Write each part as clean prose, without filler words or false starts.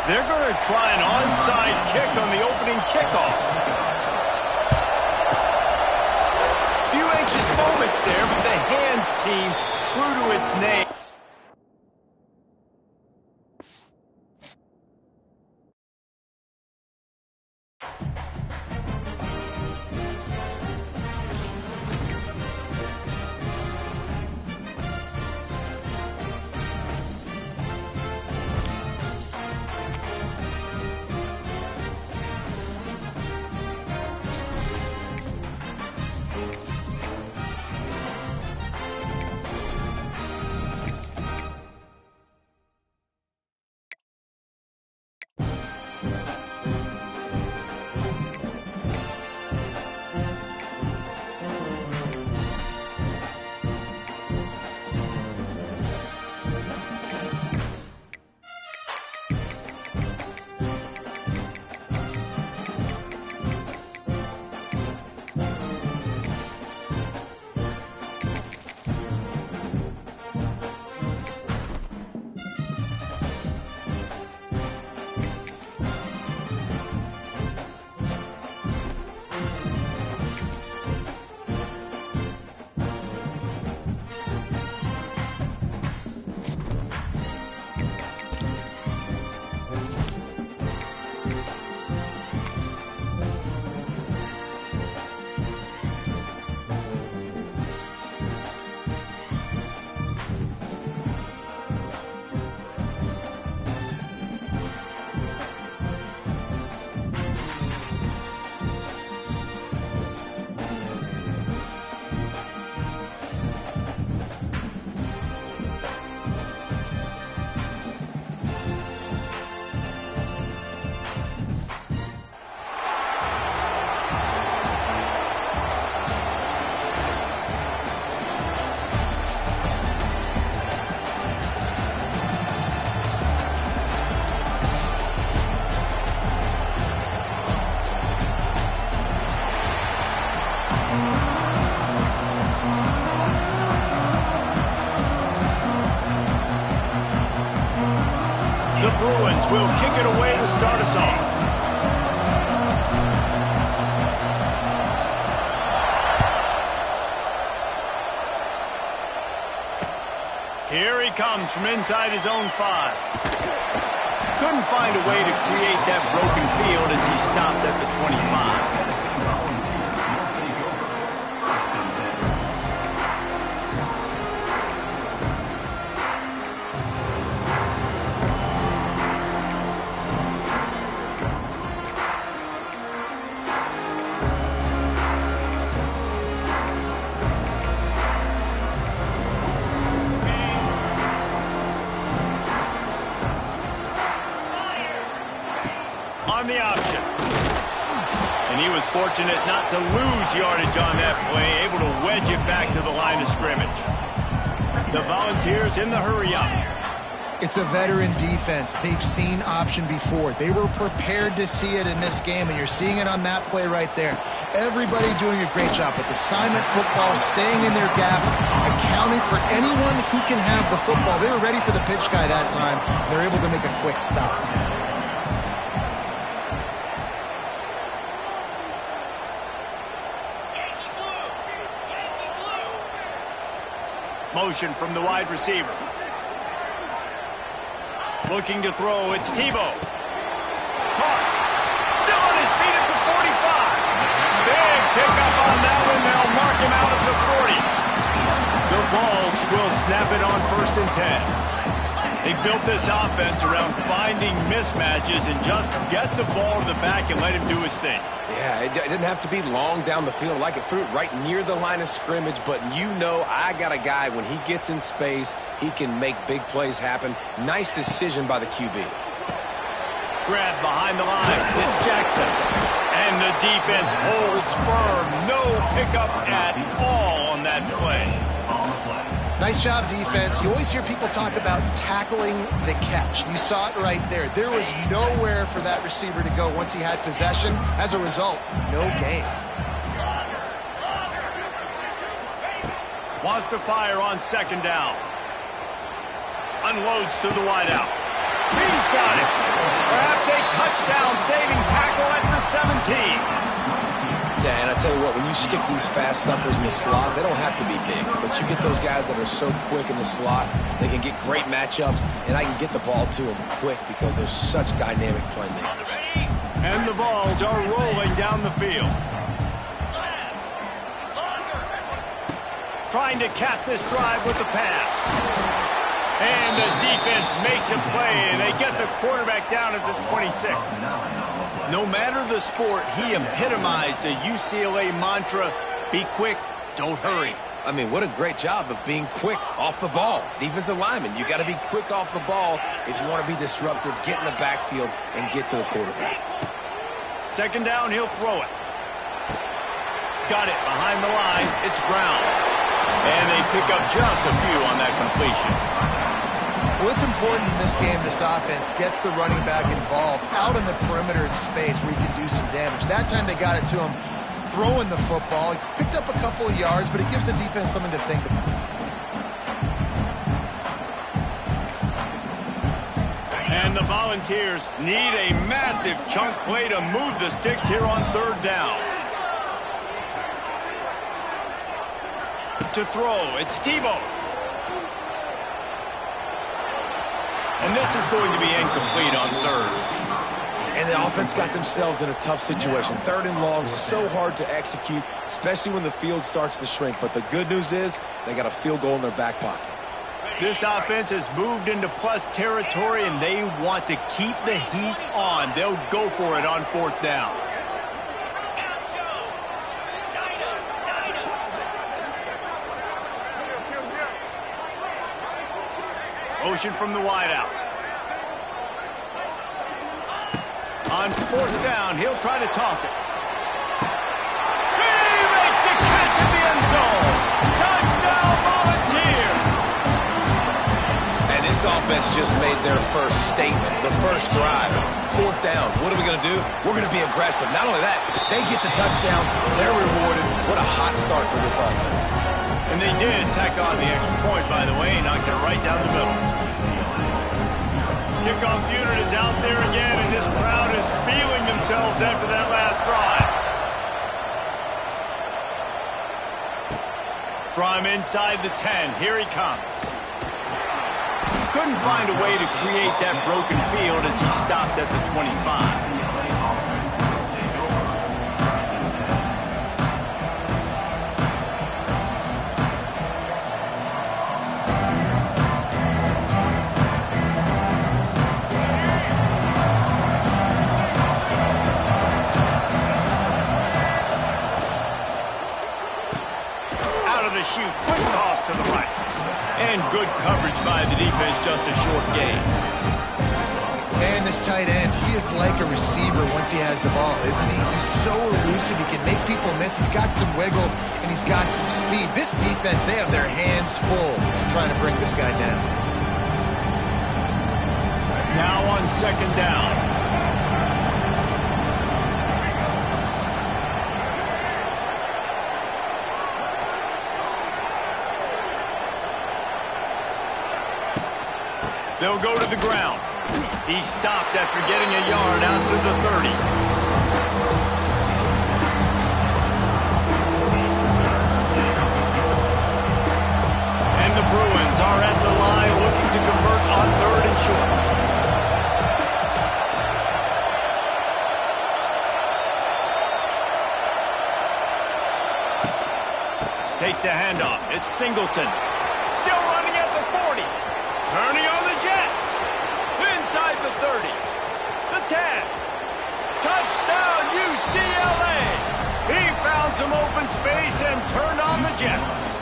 They're going to try an onside kick on the opening kickoff. Few anxious moments there, but the hands team true to its name. The Bruins will kick it away to start us off. Here he comes from inside his own 5. Couldn't find a way to create that broken field as he stopped at the 25. On the option. And he was fortunate not to lose yardage on that play, able to wedge it back to the line of scrimmage. The Volunteers in the hurry-up. It's a veteran defense. They've seen option before. They were prepared to see it in this game, and you're seeing it on that play right there. Everybody doing a great job with assignment football, staying in their gaps, accounting for anyone who can have the football. They were ready for the pitch guy that time. They're able to make a quick stop. Motion from the wide receiver. Looking to throw, it's Tebow. Caught. Still on his feet at the 45. Big pickup on that one. They'll mark him out at the 40. The Vols will snap it on 1st and 10. They built this offense around finding mismatches and just get the ball to the back and let him do his thing. Yeah, it didn't have to be long down the field. Like it threw it right near the line of scrimmage, but you know I got a guy, when he gets in space, he can make big plays happen. Nice decision by the QB. Grab behind the line. It's Jackson. And the defense holds firm. No pickup at all on that play. Nice job, defense. You always hear people talk about tackling the catch. You saw it right there. There was nowhere for that receiver to go once he had possession. As a result, no gain. Wants to fire on 2nd down. Unloads to the wideout. He's got it. Perhaps a touchdown-saving tackle at the 17. Yeah, and I tell you what, when you stick these fast suckers in the slot, they don't have to be big. But you get those guys that are so quick in the slot, they can get great matchups, and I can get the ball to them quick because they're such dynamic playmakers. And the balls are rolling down the field. Trying to cap this drive with the pass. And the defense makes a play, and they get the quarterback down at the 26. No matter the sport, he epitomized a UCLA mantra, be quick, don't hurry. I mean, what a great job of being quick off the ball. Defensive lineman, you got to be quick off the ball if you want to be disruptive, get in the backfield, and get to the quarterback. Second down, he'll throw it. Got it behind the line. It's Brown. And they pick up just a few on that completion. Well, it's important in this game, this offense gets the running back involved out in the perimeter in space where he can do some damage. That time they got it to him throwing the football. He picked up a couple of yards, but it gives the defense something to think about. And the Volunteers need a massive chunk play to move the sticks here on third down. To throw, it's Tebow. And this is going to be incomplete on third. And the offense got themselves in a tough situation. Third and long, so hard to execute, especially when the field starts to shrink. But the good news is they got a field goal in their back pocket. This offense has moved into plus territory, and they want to keep the heat on. They'll go for it on fourth down. Motion from the wideout. On fourth down, he'll try to toss it. He makes the catch in the end zone. Touchdown, Volunteers! And this offense just made their first statement, the first drive. Fourth down, what are we going to do? We're going to be aggressive. Not only that, they get the touchdown, they're rewarded. What a hot start for this offense. And they did tack on the extra point, by the way, knocked it right down the middle. Kickoff unit is out there again, and this crowd is feeling themselves after that last drive. From inside the 10, here he comes. Couldn't find a way to create that broken field as he stopped at the 25. Shoot, quick toss to the right. And good coverage by the defense, just a short gain. Man, this tight end, he is like a receiver once he has the ball, isn't he? He's so elusive, he can make people miss. He's got some wiggle, and he's got some speed. This defense, they have their hands full trying to bring this guy down. Now on second down. They'll go to the ground. He stopped after getting a yard out to the 30. And the Bruins are at the line looking to convert on third and short. Takes the handoff. It's Singleton. Still running at the 40. Turning on the Jets. Inside the 30. The 10. Touchdown, UCLA. He found some open space and turned on the Jets.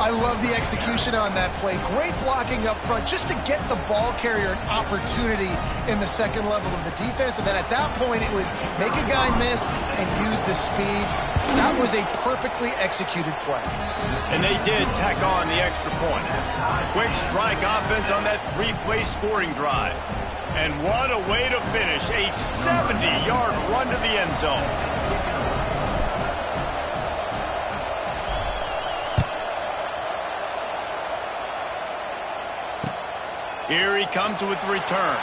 I love the execution on that play. Great blocking up front just to get the ball carrier an opportunity in the second level of the defense. And then at that point, it was make a guy miss and use the speed. That was a perfectly executed play. And they did tack on the extra point. Quick strike offense on that three-play scoring drive. And what a way to finish. A 70-yard run to the end zone. Here he comes with the return.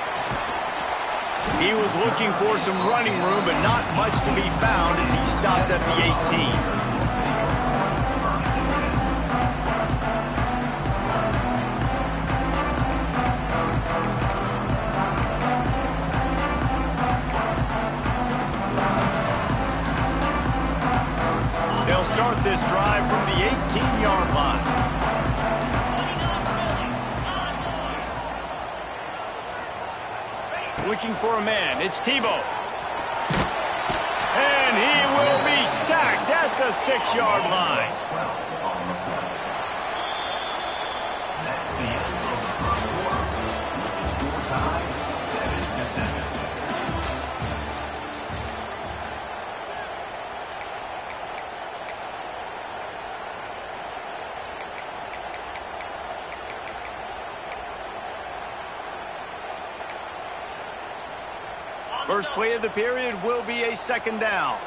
He was looking for some running room, but not much to be found as he stopped at the 18. They'll start this drive from the 18-yard line. Looking for a man. It's Tebow. And he will be sacked at the 6-yard line. First play of the period will be a second down.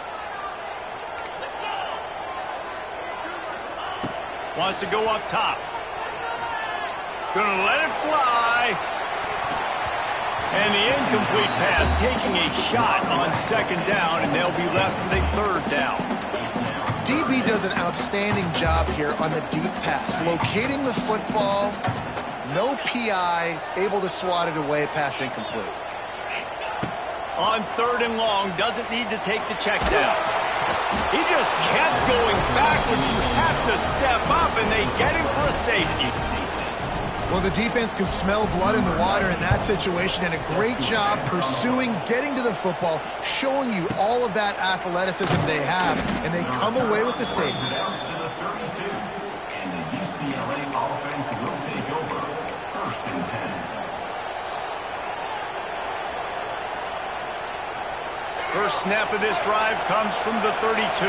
Wants to go up top. Gonna let it fly. And the incomplete pass taking a shot on second down, and they'll be left with a third down. DB does an outstanding job here on the deep pass. Locating the football, no PI, able to swat it away, pass incomplete. On third and long, doesn't need to take the check down. He just kept going backwards. You have to step up, and they get him for a safety. Well, the defense could smell blood in the water in that situation, and a great job pursuing, getting to the football, showing you all of that athleticism they have, and they come away with the safety. And the UCLA offense will take over. First and 10. First snap of this drive comes from the 32.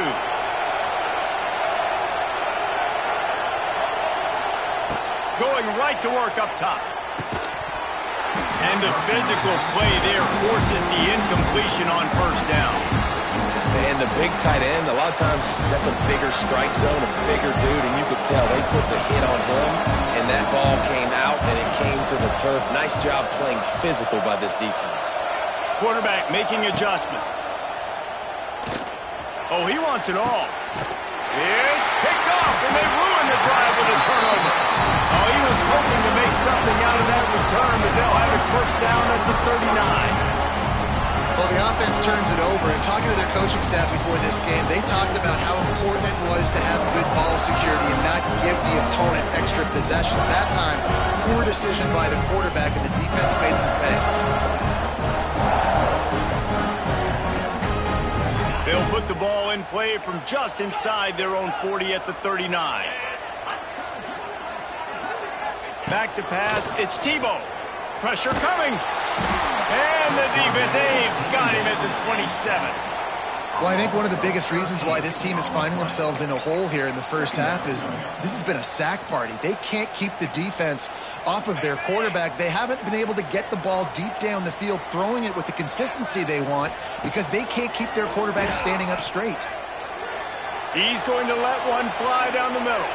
Going right to work up top. And the physical play there forces the incompletion on first down. And the big tight end, a lot of times that's a bigger strike zone, a bigger dude, and you could tell they put the hit on him, and that ball came out, and it came to the turf. Nice job playing physical by this defense. Quarterback making adjustments. Oh, he wants it all. It's picked off, and they ruin the drive with a turnover. Oh, he was hoping to make something out of that return, but they'll have it first down at the 39. Well, the offense turns it over, and talking to their coaching staff before this game, they talked about how important it was to have good ball security and not give the opponent extra possessions. That time, poor decision by the quarterback, and the defense made them pay. They'll put the ball in play from just inside their own 40 at the 39. Back to pass, it's Tebow. Pressure coming. And the defense, they've got him at the 27. Well, I think one of the biggest reasons why this team is finding themselves in a hole here in the first half is this has been a sack party. They can't keep the defense off of their quarterback. They haven't been able to get the ball deep down the field, throwing it with the consistency they want because they can't keep their quarterback standing up straight. He's going to let one fly down the middle.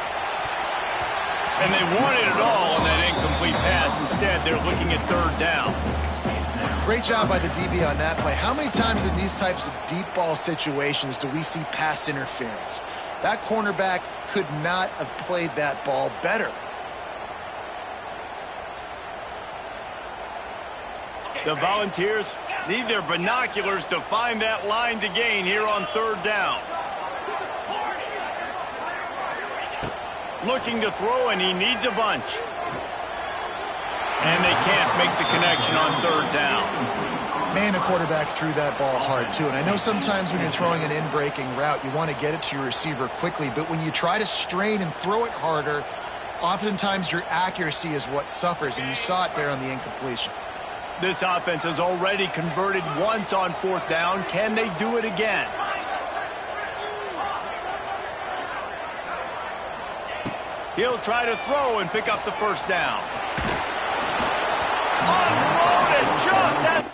And they wanted it all on that incomplete pass. Instead, they're looking at third down. Great job by the DB on that play. How many times in these types of deep ball situations do we see pass interference? That cornerback could not have played that ball better. The Volunteers need their binoculars to find that line to gain here on third down. Looking to throw, and he needs a bunch. And they can't make the connection on third down. Man, the quarterback threw that ball hard, too. And I know sometimes when you're throwing an in-breaking route, you want to get it to your receiver quickly. But when you try to strain and throw it harder, oftentimes your accuracy is what suffers. And you saw it there on the incompletion. This offense has already converted once on fourth down. Can they do it again? He'll try to throw and pick up the first down. Unloaded just at...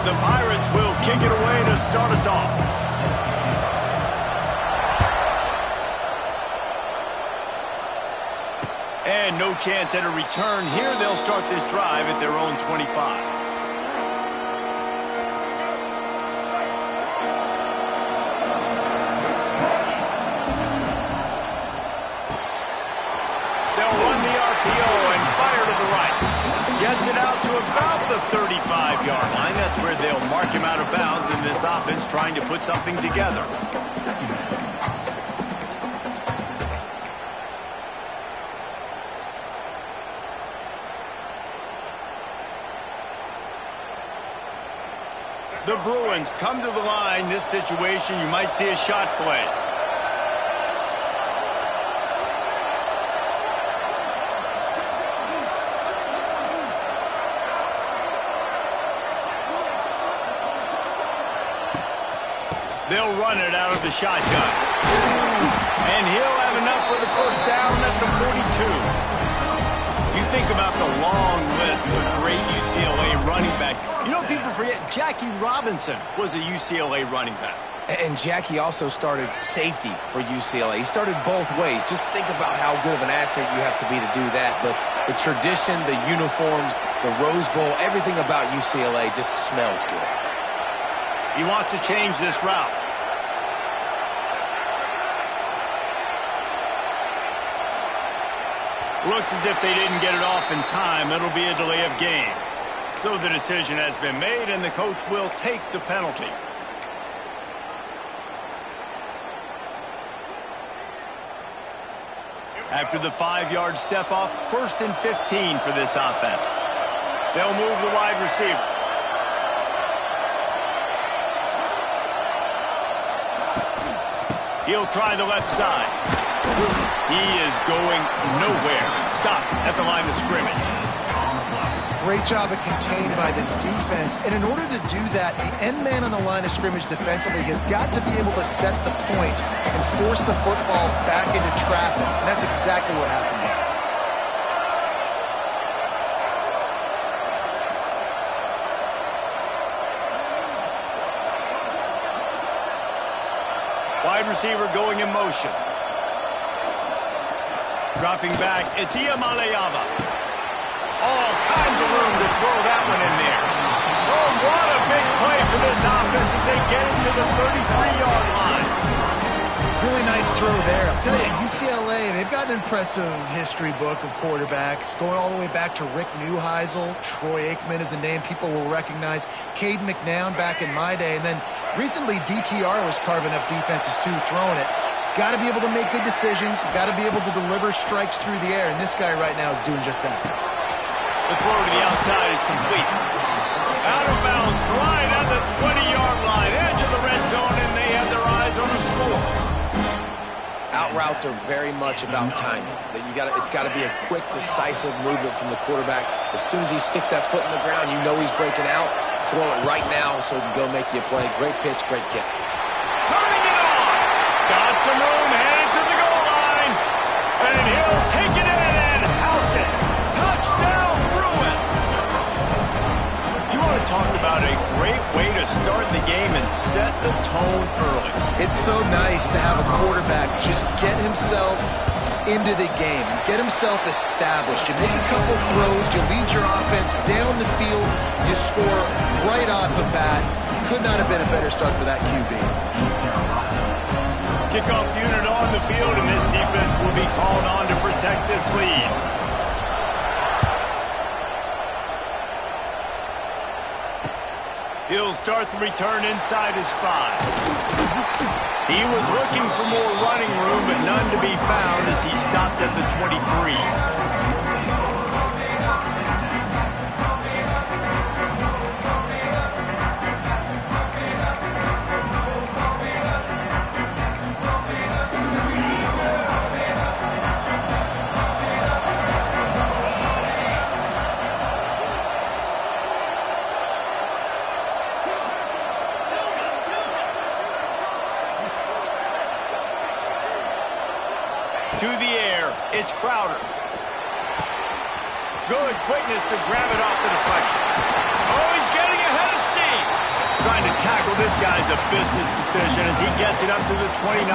The Pirates will kick it away to start us off. And no chance at a return here. They'll start this drive at their own 25. Gets it out to about the 35-yard line. That's where they'll mark him out of bounds in this offense trying to put something together. The Bruins come to the line. This situation, you might see a shot play. They'll run it out of the shotgun. And he'll have enough for the first down at the 42. You think about the long list of great UCLA running backs. You know, people forget Jackie Robinson was a UCLA running back. And Jackie also started safety for UCLA. He started both ways. Just think about how good of an athlete you have to be to do that. But the tradition, the uniforms, the Rose Bowl, everything about UCLA just smells good. He wants to change this route. Looks as if they didn't get it off in time. It'll be a delay of game. So the decision has been made, and the coach will take the penalty. After the 5-yard step off, 1st and 15 for this offense. They'll move the wide receiver. He'll try the left side. He is going nowhere. Stop at the line of scrimmage. Great job of contained by this defense. And in order to do that, the end man on the line of scrimmage defensively has got to be able to set the point and force the football back into traffic. And that's exactly what happened there. Wide receiver going in motion. Dropping back, it's Iamaleava. All kinds of room to throw that one in there. Oh, what a big play for this offense as they get it to the 33-yard line. Really nice throw there. I'll tell you, UCLA, they've got an impressive history book of quarterbacks, going all the way back to Rick Neuheisel. Troy Aikman is a name people will recognize. Cade McNown back in my day. And then recently, DTR was carving up defenses too, throwing it. Got to be able to make good decisions. Got to be able to deliver strikes through the air. And this guy right now is doing just that. The throw to the outside is complete. Out of bounds, right at the 20-yard line. Edge of the red zone, and they have their eyes on the score. Out routes are very much about timing. It's got to be a quick, decisive movement from the quarterback. As soon as he sticks that foot in the ground, you know he's breaking out. Throw it right now so he can go make you a play. Great pitch, great kick. Turning it on. Got some room, headed to the goal line. And he'll take it in and house it. Touchdown, Bruins. You want to talk about a great way to start the game and set the tone early. It's so nice to have a quarterback just get himself into the game, get himself established. You make a couple throws, you lead your offense down the field, you score right off the bat. Could not have been a better start for that QB. Kickoff unit on the field, and this defense will be called on to protect this lead. He'll start the return inside his 5. He was looking for more running room, but none to be found as he stopped at the 23. To the air, it's Crowder. Good quickness to grab it off the deflection. Oh, he's getting ahead of steam. this guy's a business decision as he gets it up to the 29.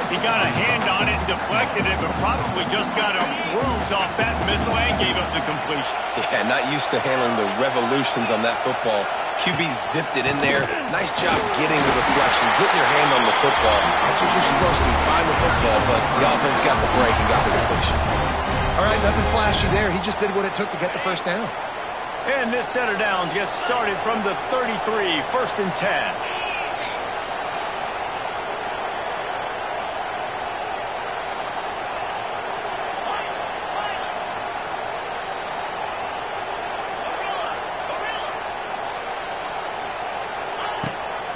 He got a hand on it and deflected it, but probably just got a bruise off that missile and gave up the completion. Yeah, not used to handling the revolutions on that football. QB zipped it in there. Nice job getting the deflection, getting your hand on the football. That's what you're supposed to do, find the football, but the offense got the break and got the completion. All right, nothing flashy there. He just did what it took to get the first down. And this set of downs gets started from the 33, 1st and 10.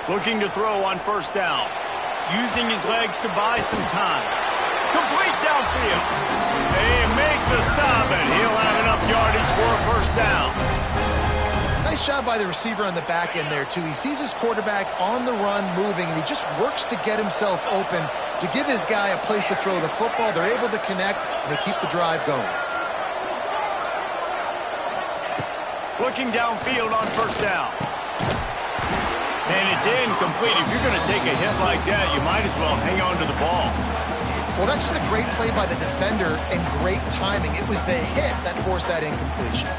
Looking to throw on 1st down. Using his legs to buy some time. Complete downfield. They make the stop, and he'll have enough yardage for a 1st down. Nice job by the receiver on the back end there, too. He sees his quarterback on the run moving, and he just works to get himself open to give his guy a place to throw the football. They're able to connect, and they keep the drive going. Looking downfield on 1st down. And it's incomplete. If you're going to take a hit like that, you might as well hang on to the ball. Well, that's just a great play by the defender and great timing. It was the hit that forced that incompletion.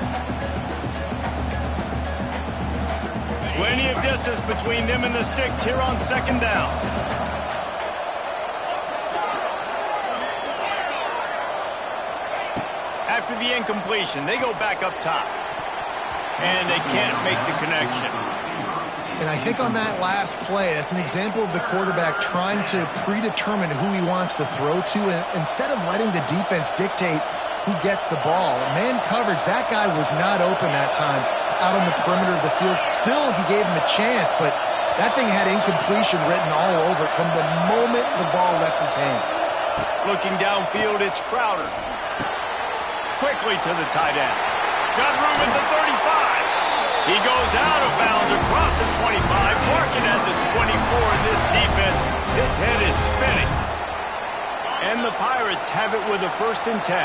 Plenty of distance between them and the sticks here on 2nd down. After the incompletion, they go back up top. And they can't make the connection. And I think on that last play, that's an example of the quarterback trying to predetermine who he wants to throw to, and instead of letting the defense dictate who gets the ball. Man coverage, that guy was not open that time out on the perimeter of the field. Still, he gave him a chance, but that thing had incompletion written all over it from the moment the ball left his hand. Looking downfield, it's Crowder. Quickly to the tight end. Got room at the 35. He goes out of bounds across the 25, marking at the 24, and this defense, its head is spinning. And the Pirates have it with a 1st and 10.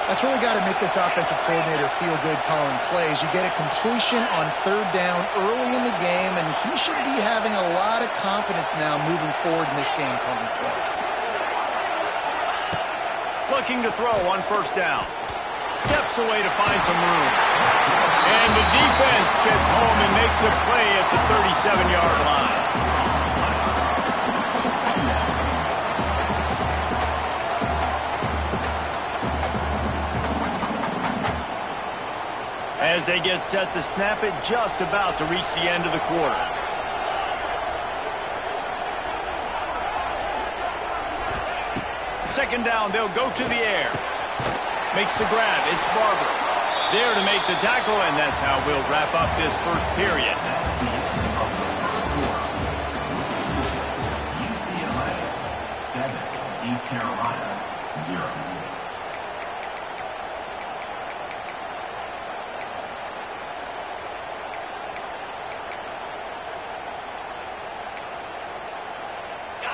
That's really got to make this offensive coordinator feel good calling plays. You get a completion on 3rd down early in the game, and he should be having a lot of confidence now moving forward in this game calling plays. Looking to throw on 1st down. Steps away to find some room. And the defense gets home and makes a play at the 37-yard line. As they get set to snap it, just about to reach the end of the quarter. Second down, they'll go to the air. Makes the grab, it's Barber. There to make the tackle, and that's how we'll wrap up this 1st period. UCLA 7, East Carolina 0.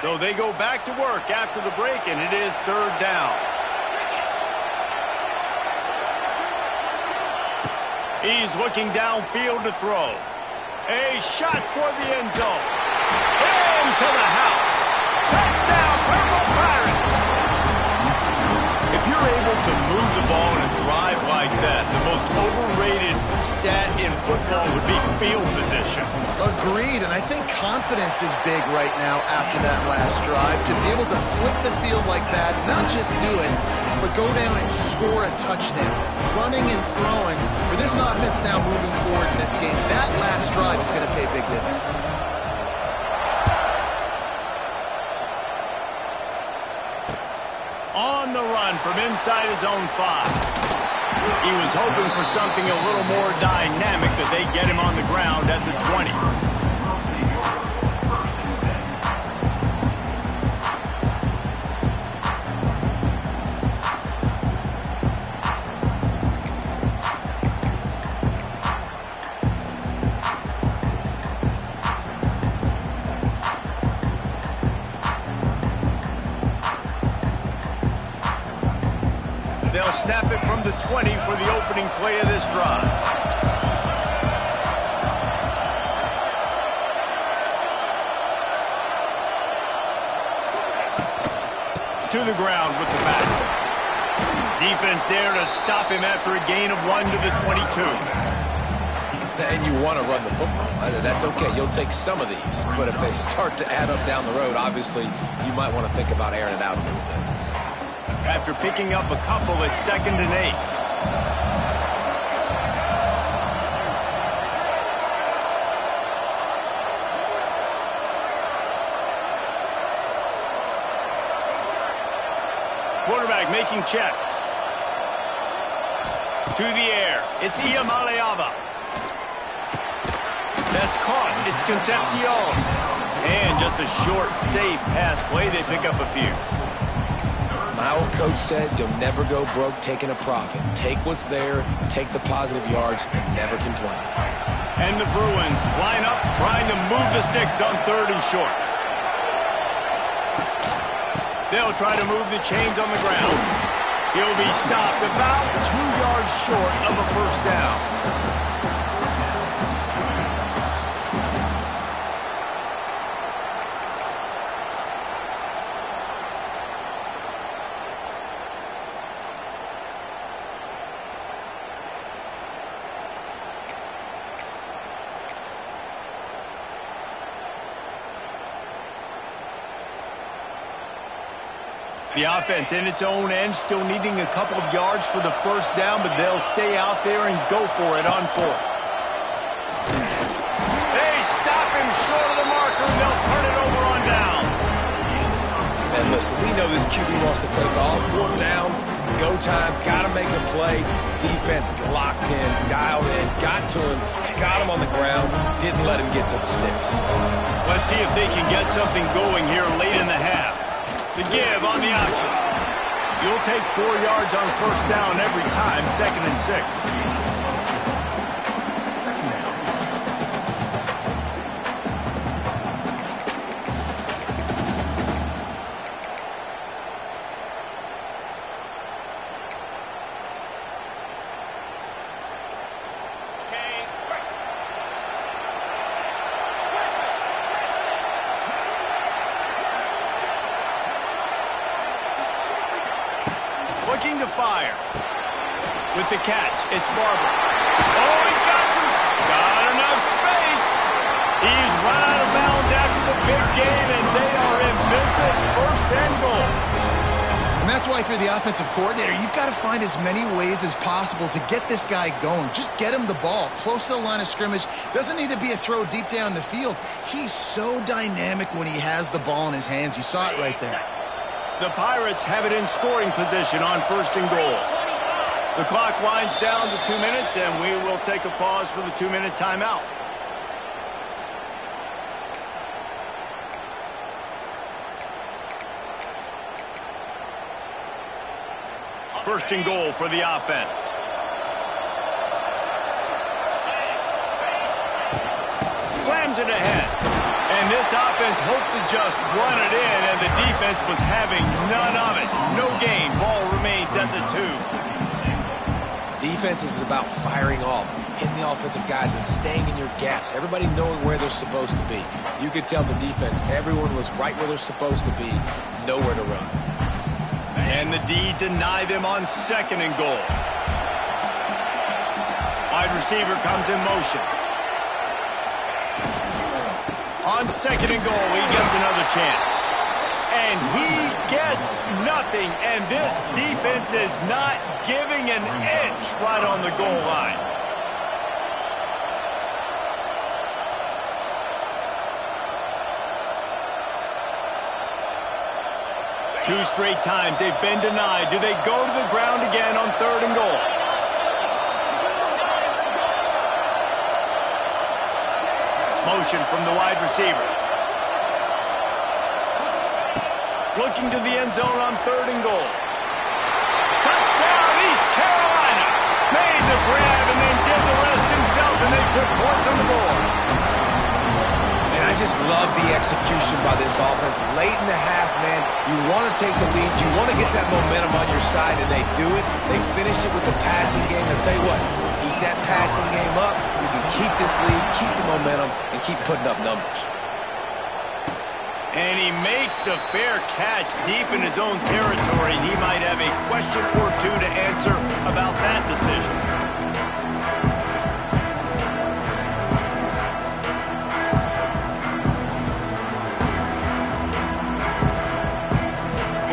So they go back to work after the break, and it is 3rd down. He's looking downfield to throw. A shot toward the end zone. Into the house. Touchdown, Purple Pirates. If you're able to move the ball in a drive like that, the most overrated stat in football would be field position. Agreed, and I think confidence is big right now after that last drive. To be able to flip the field like that, not just do it, but go down and score a touchdown. Running and throwing. For this offense now moving forward in this game, that last drive is going to pay big dividends. On the run from inside his own 5. He was hoping for something a little more dynamic, that they get him on the ground at the 20. They'll snap it from the 20 for the opening play of this drive. to the ground with the back. Defense there to stop him after a gain of 1 to the 22. And you want to run the football. That's okay. You'll take some of these. But if they start to add up down the road, obviously, you might want to think about airing it out a little bit. After picking up a couple, it's 2nd and 8. Quarterback making checks. To the air. It's Iamaleava. That's caught. It's Concepcion. And just a short, safe pass play. They pick up a few. My old coach said you'll never go broke taking a profit. Take what's there, take the positive yards, and never complain. And the Bruins line up trying to move the sticks on 3rd and short. They'll try to move the chains on the ground. He'll be stopped about 2 yards short of a first down. The offense in its own end, still needing a couple of yards for the first down, but they'll stay out there and go for it on 4th. They stop him short of the marker, and they'll turn it over on downs. And listen, we know this QB wants to take off. 4th down, go time, got to make a play. Defense locked in, dialed in, got to him, got him on the ground, didn't let him get to the sticks. Let's see if they can get something going here late in the half. The give on the option. You'll take 4 yards on first down every time, 2nd and 6. Looking to fire. With the catch, it's Barber. Oh, he's got enough space. He's run out of bounds after the big game, and they are in business, 1st and goal. And that's why if you're the offensive coordinator, you've got to find as many ways as possible to get this guy going. Just get him the ball close to the line of scrimmage. Doesn't need to be a throw deep down the field. He's so dynamic when he has the ball in his hands. You saw it right there. The Pirates have it in scoring position on 1st and goal. The clock winds down to 2 minutes, and we will take a pause for the 2-minute timeout. First and goal for the offense. Slams it ahead. And this offense hoped to just run it in, and the defense was having none of it. No gain. Ball remains at the 2. Defense is about firing off, hitting the offensive guys and staying in your gaps. Everybody knowing where they're supposed to be. You could tell the defense, everyone was right where they're supposed to be, nowhere to run. And the D deny them on 2nd and goal. Wide receiver comes in motion. On 2nd and goal, he gets another chance. And he gets nothing, and this defense is not giving an inch right on the goal line. Two straight times they've been denied. Do they go to the ground again on 3rd and goal? Motion from the wide receiver. Looking to the end zone on 3rd and goal. Touchdown, East Carolina. Made the grab and then did the rest himself, and they put points on the board. And I just love the execution by this offense. Late in the half, man, you want to take the lead. You want to get that momentum on your side, and they do it. They finish it with the passing game. I'll tell you what, keep that passing game up. You can keep this lead, keep the momentum, and keep putting up numbers. And he makes the fair catch deep in his own territory, and he might have a question or two to answer about that decision.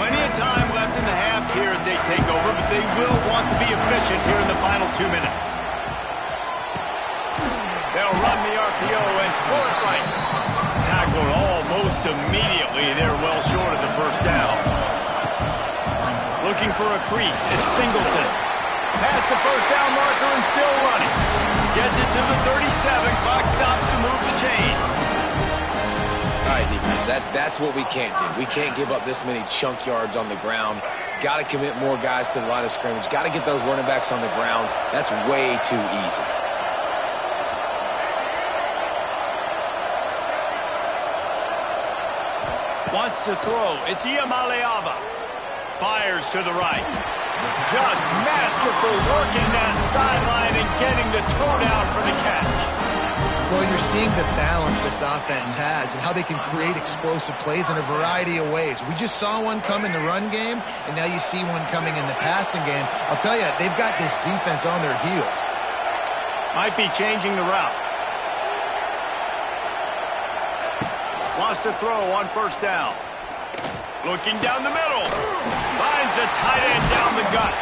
Plenty of time left in the half here as they take over, but they will want to be efficient here in the final 2 minutes. They'll run the RPO and throw it right. Tackled almost immediately. They're well short of the first down. Looking for a crease. It's Singleton. Past the first down marker and still running. Gets it to the 37. Clock stops to move the chains. All right, defense, that's what we can't do. We can't give up this many chunk yards on the ground. Got to commit more guys to the line of scrimmage. Got to get those running backs on the ground. That's way too easy. Wants to throw. It's Iamaleava. Fires to the right. Just masterful work in that sideline and getting the toe down for the catch. Well, you're seeing the balance this offense has and how they can create explosive plays in a variety of ways. We just saw one come in the run game, and now you see one coming in the passing game. I'll tell you, they've got this defense on their heels. Might be changing the route. Wants to throw on first down. Looking down the middle. Finds a tight end down the gut.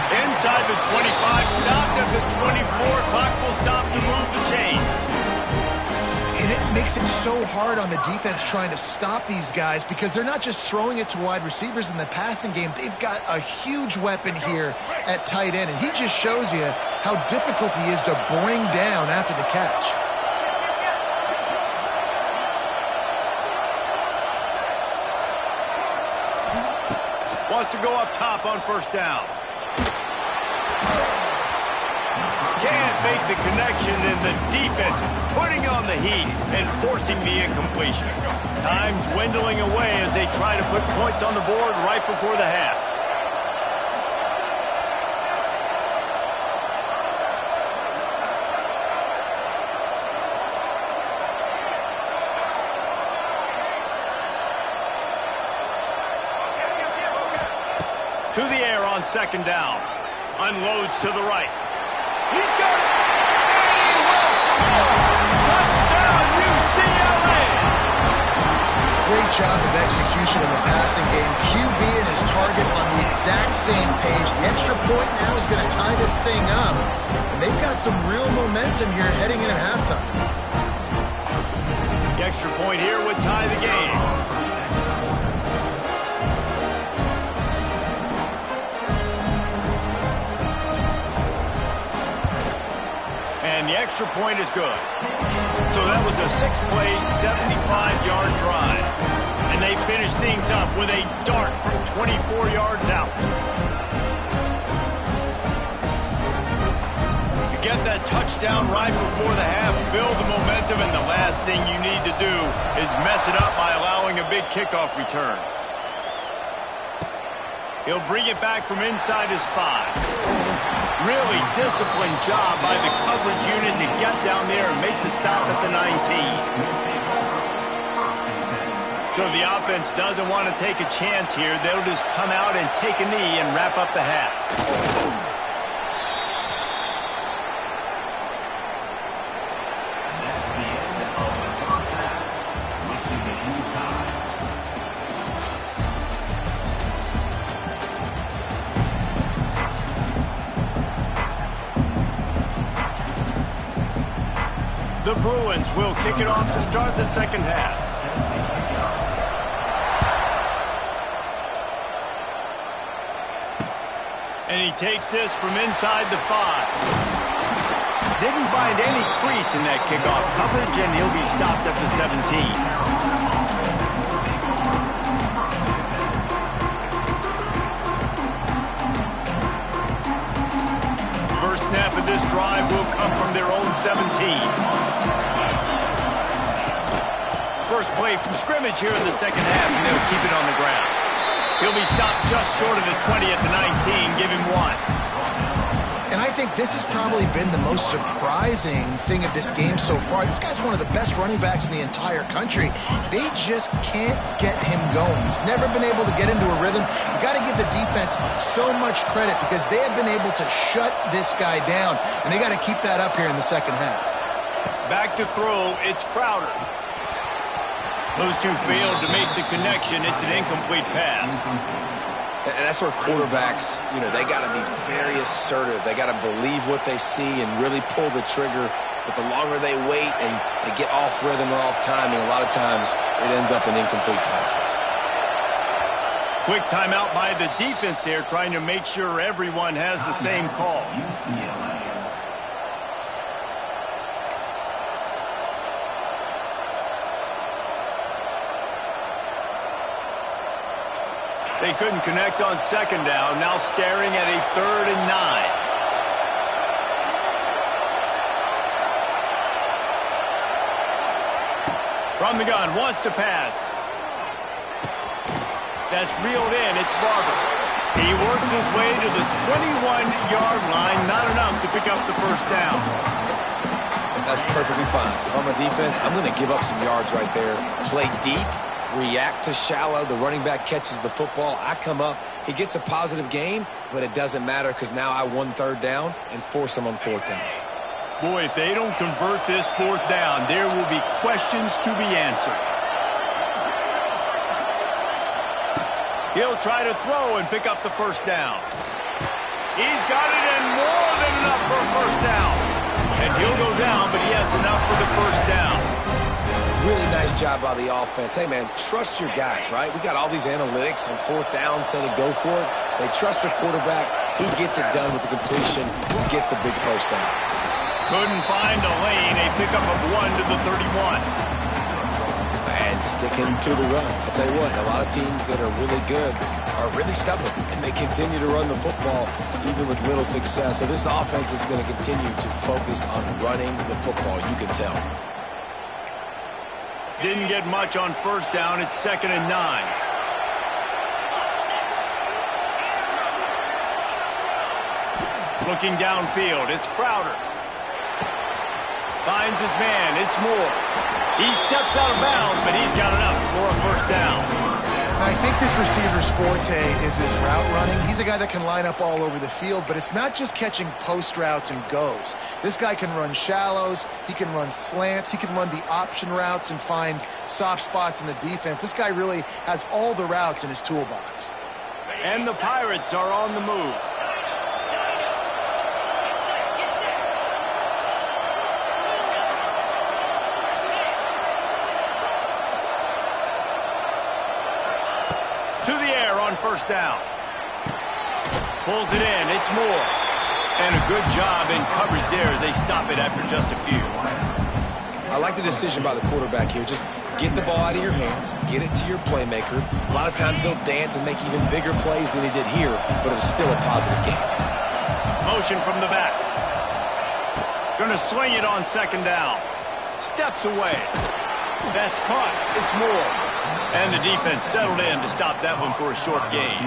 Inside the 25, stopped at the 24. Clock will stop to move the chains. And it makes it so hard on the defense trying to stop these guys because they're not just throwing it to wide receivers in the passing game. They've got a huge weapon here at tight end, and he just shows you how difficult he is to bring down after the catch. Wants to go up top on first down. Can't make the connection, and the defense putting on the heat and forcing the incompletion. Time dwindling away as they try to put points on the board right before the half. To the air on second down. Unloads to the right. He's got it. And he will score. Touchdown, UCLA. Great job of execution in the passing game. QB and his target on the exact same page. The extra point now is going to tie this thing up. And they've got some real momentum here heading in at halftime. The extra point here would tie the game. And the extra point is good. So that was a 6-play, 75-yard drive. And they finished things up with a dart from 24 yards out. You get that touchdown right before the half, build the momentum, and the last thing you need to do is mess it up by allowing a big kickoff return. He'll bring it back from inside his 5. Really disciplined job by the coverage unit to get down there and make the stop at the 19. So the offense doesn't want to take a chance here. They'll just come out and take a knee and wrap up the half. The Bruins will kick it off to start the second half. And he takes this from inside the 5. Didn't find any crease in that kickoff coverage, and he'll be stopped at the 17. Snap of this drive will come from their own 17. First play from scrimmage here in the second half, and they'll keep it on the ground. He'll be stopped just short of the 20 at the 19. Give him 1. And I think this has probably been the most surprising thing of this game so far. This guy's one of the best running backs in the entire country. They just can't get him going. He's never been able to get into a rhythm. You got to give the defense so much credit because they have been able to shut this guy down, and they got to keep that up here in the second half. Back to throw, it's Crowder. Those two failed to make the connection. It's an incomplete pass. And that's where quarterbacks, they got to be very assertive. They got to believe what they see and really pull the trigger. But the longer they wait and they get off rhythm or off timing, a lot of times it ends up in incomplete passes. Quick timeout by the defense there, trying to make sure everyone has the same call. They couldn't connect on second down. Now staring at a 3rd and 9. From the gun, wants to pass. That's reeled in. It's Barber. He works his way to the 21-yard line. Not enough to pick up the first down. That's perfectly fine. From a defense, I'm going to give up some yards right there. Play deep. React to shallow. The running back catches the football. I come up. He gets a positive gain, but it doesn't matter because now I won 3rd down and forced him on 4th down. Boy, if they don't convert this 4th down, there will be questions to be answered. He'll try to throw and pick up the first down. He's got it and more than enough for a first down. And he'll go down, but he has enough for the first down. Really nice job by the offense. Hey, man, trust your guys, right? We got all these analytics on 4th down, say to go for it. They trust their quarterback. He gets it done with the completion. He gets the big first down. Couldn't find a lane. A pickup of 1 to the 31. And sticking to the run. I'll tell you what, a lot of teams that are really good are really stubborn, and they continue to run the football even with little success. So this offense is going to continue to focus on running the football. You can tell. Didn't get much on first down. It's 2nd and 9. Looking downfield. It's Crowder. Finds his man. It's Moore. He steps out of bounds, but he's got enough for a first down. I think this receiver's forte is his route running. He's a guy that can line up all over the field, but it's not just catching post routes and goes. This guy can run shallows, he can run slants, he can run the option routes and find soft spots in the defense. This guy really has all the routes in his toolbox. And the Pirates are on the move. To the air on first down. Pulls it in. It's Moore. And a good job in coverage there as they stop it after just a few. I like the decision by the quarterback here. Just get the ball out of your hands. Get it to your playmaker. A lot of times he'll dance and make even bigger plays than he did here, but it was still a positive game. Motion from the back. Going to swing it on second down. Steps away. That's caught. It's Moore. And the defense settled in to stop that one for a short gain.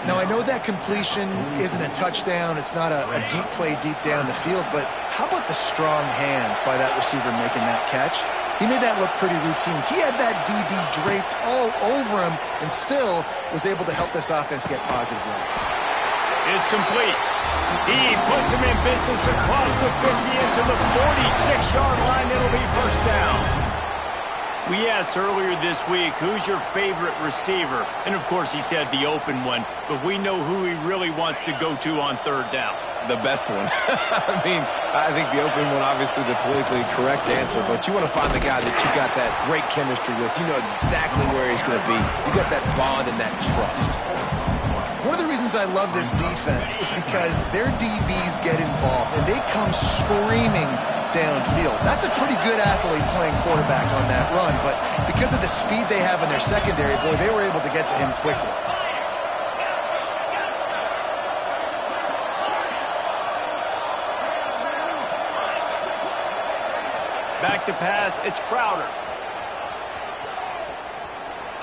Now, I know that completion isn't a touchdown. It's not a deep play deep down the field, but how about the strong hands by that receiver making that catch? He made that look pretty routine. He had that DB draped all over him and still was able to help this offense get positive yards. It's complete. He puts him in business across the 50 into the 46-yard line. It'll be first down. We asked earlier this week, who's your favorite receiver? And, of course, he said the open one, but we know who he really wants to go to on third down. The best one. I think the open one, obviously the politically correct answer, but you want to find the guy that you got that great chemistry with. You know exactly where he's going to be. You got that bond and that trust. One of the reasons I love this defense is because their DBs get involved, and they come screaming downfield. That's a pretty good athlete playing quarterback on that run, but because of the speed they have in their secondary, boy, they were able to get to him quickly. Back to pass, it's Crowder.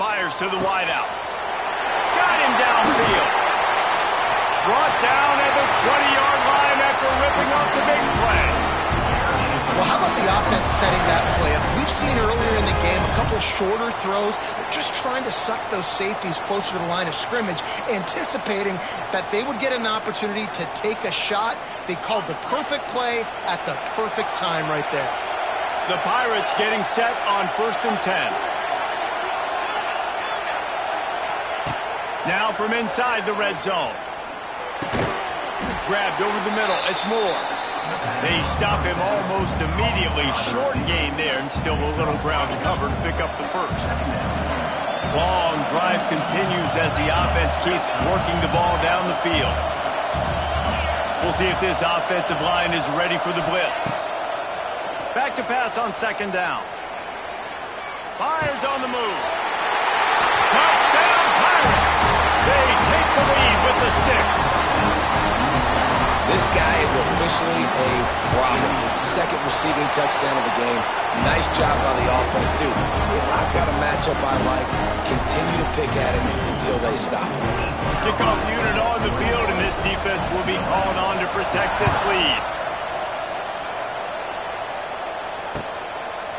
Fires to the wideout. Got him downfield. Brought down at the 20-yard line after ripping off the big play. Well, how about the offense setting that play up? We've seen earlier in the game a couple shorter throws. They're just trying to suck those safeties closer to the line of scrimmage, anticipating that they would get an opportunity to take a shot. They called the perfect play at the perfect time right there. The Pirates getting set on 1st and 10. Now from inside the red zone. Grabbed over the middle. It's Moore. They stop him almost immediately. Short gain there, and still a little ground to cover to pick up the first. Long drive continues as the offense keeps working the ball down the field. We'll see if this offensive line is ready for the blitz. Back to pass on 2nd down. Fires on the move. Touchdown Pirates! They take the lead with the 6. This guy is officially a problem. His 2nd receiving touchdown of the game. Nice job by the offense. Dude, if I've got a matchup I like, continue to pick at him until they stop him. Kickoff unit on the field, and this defense will be called on to protect this lead.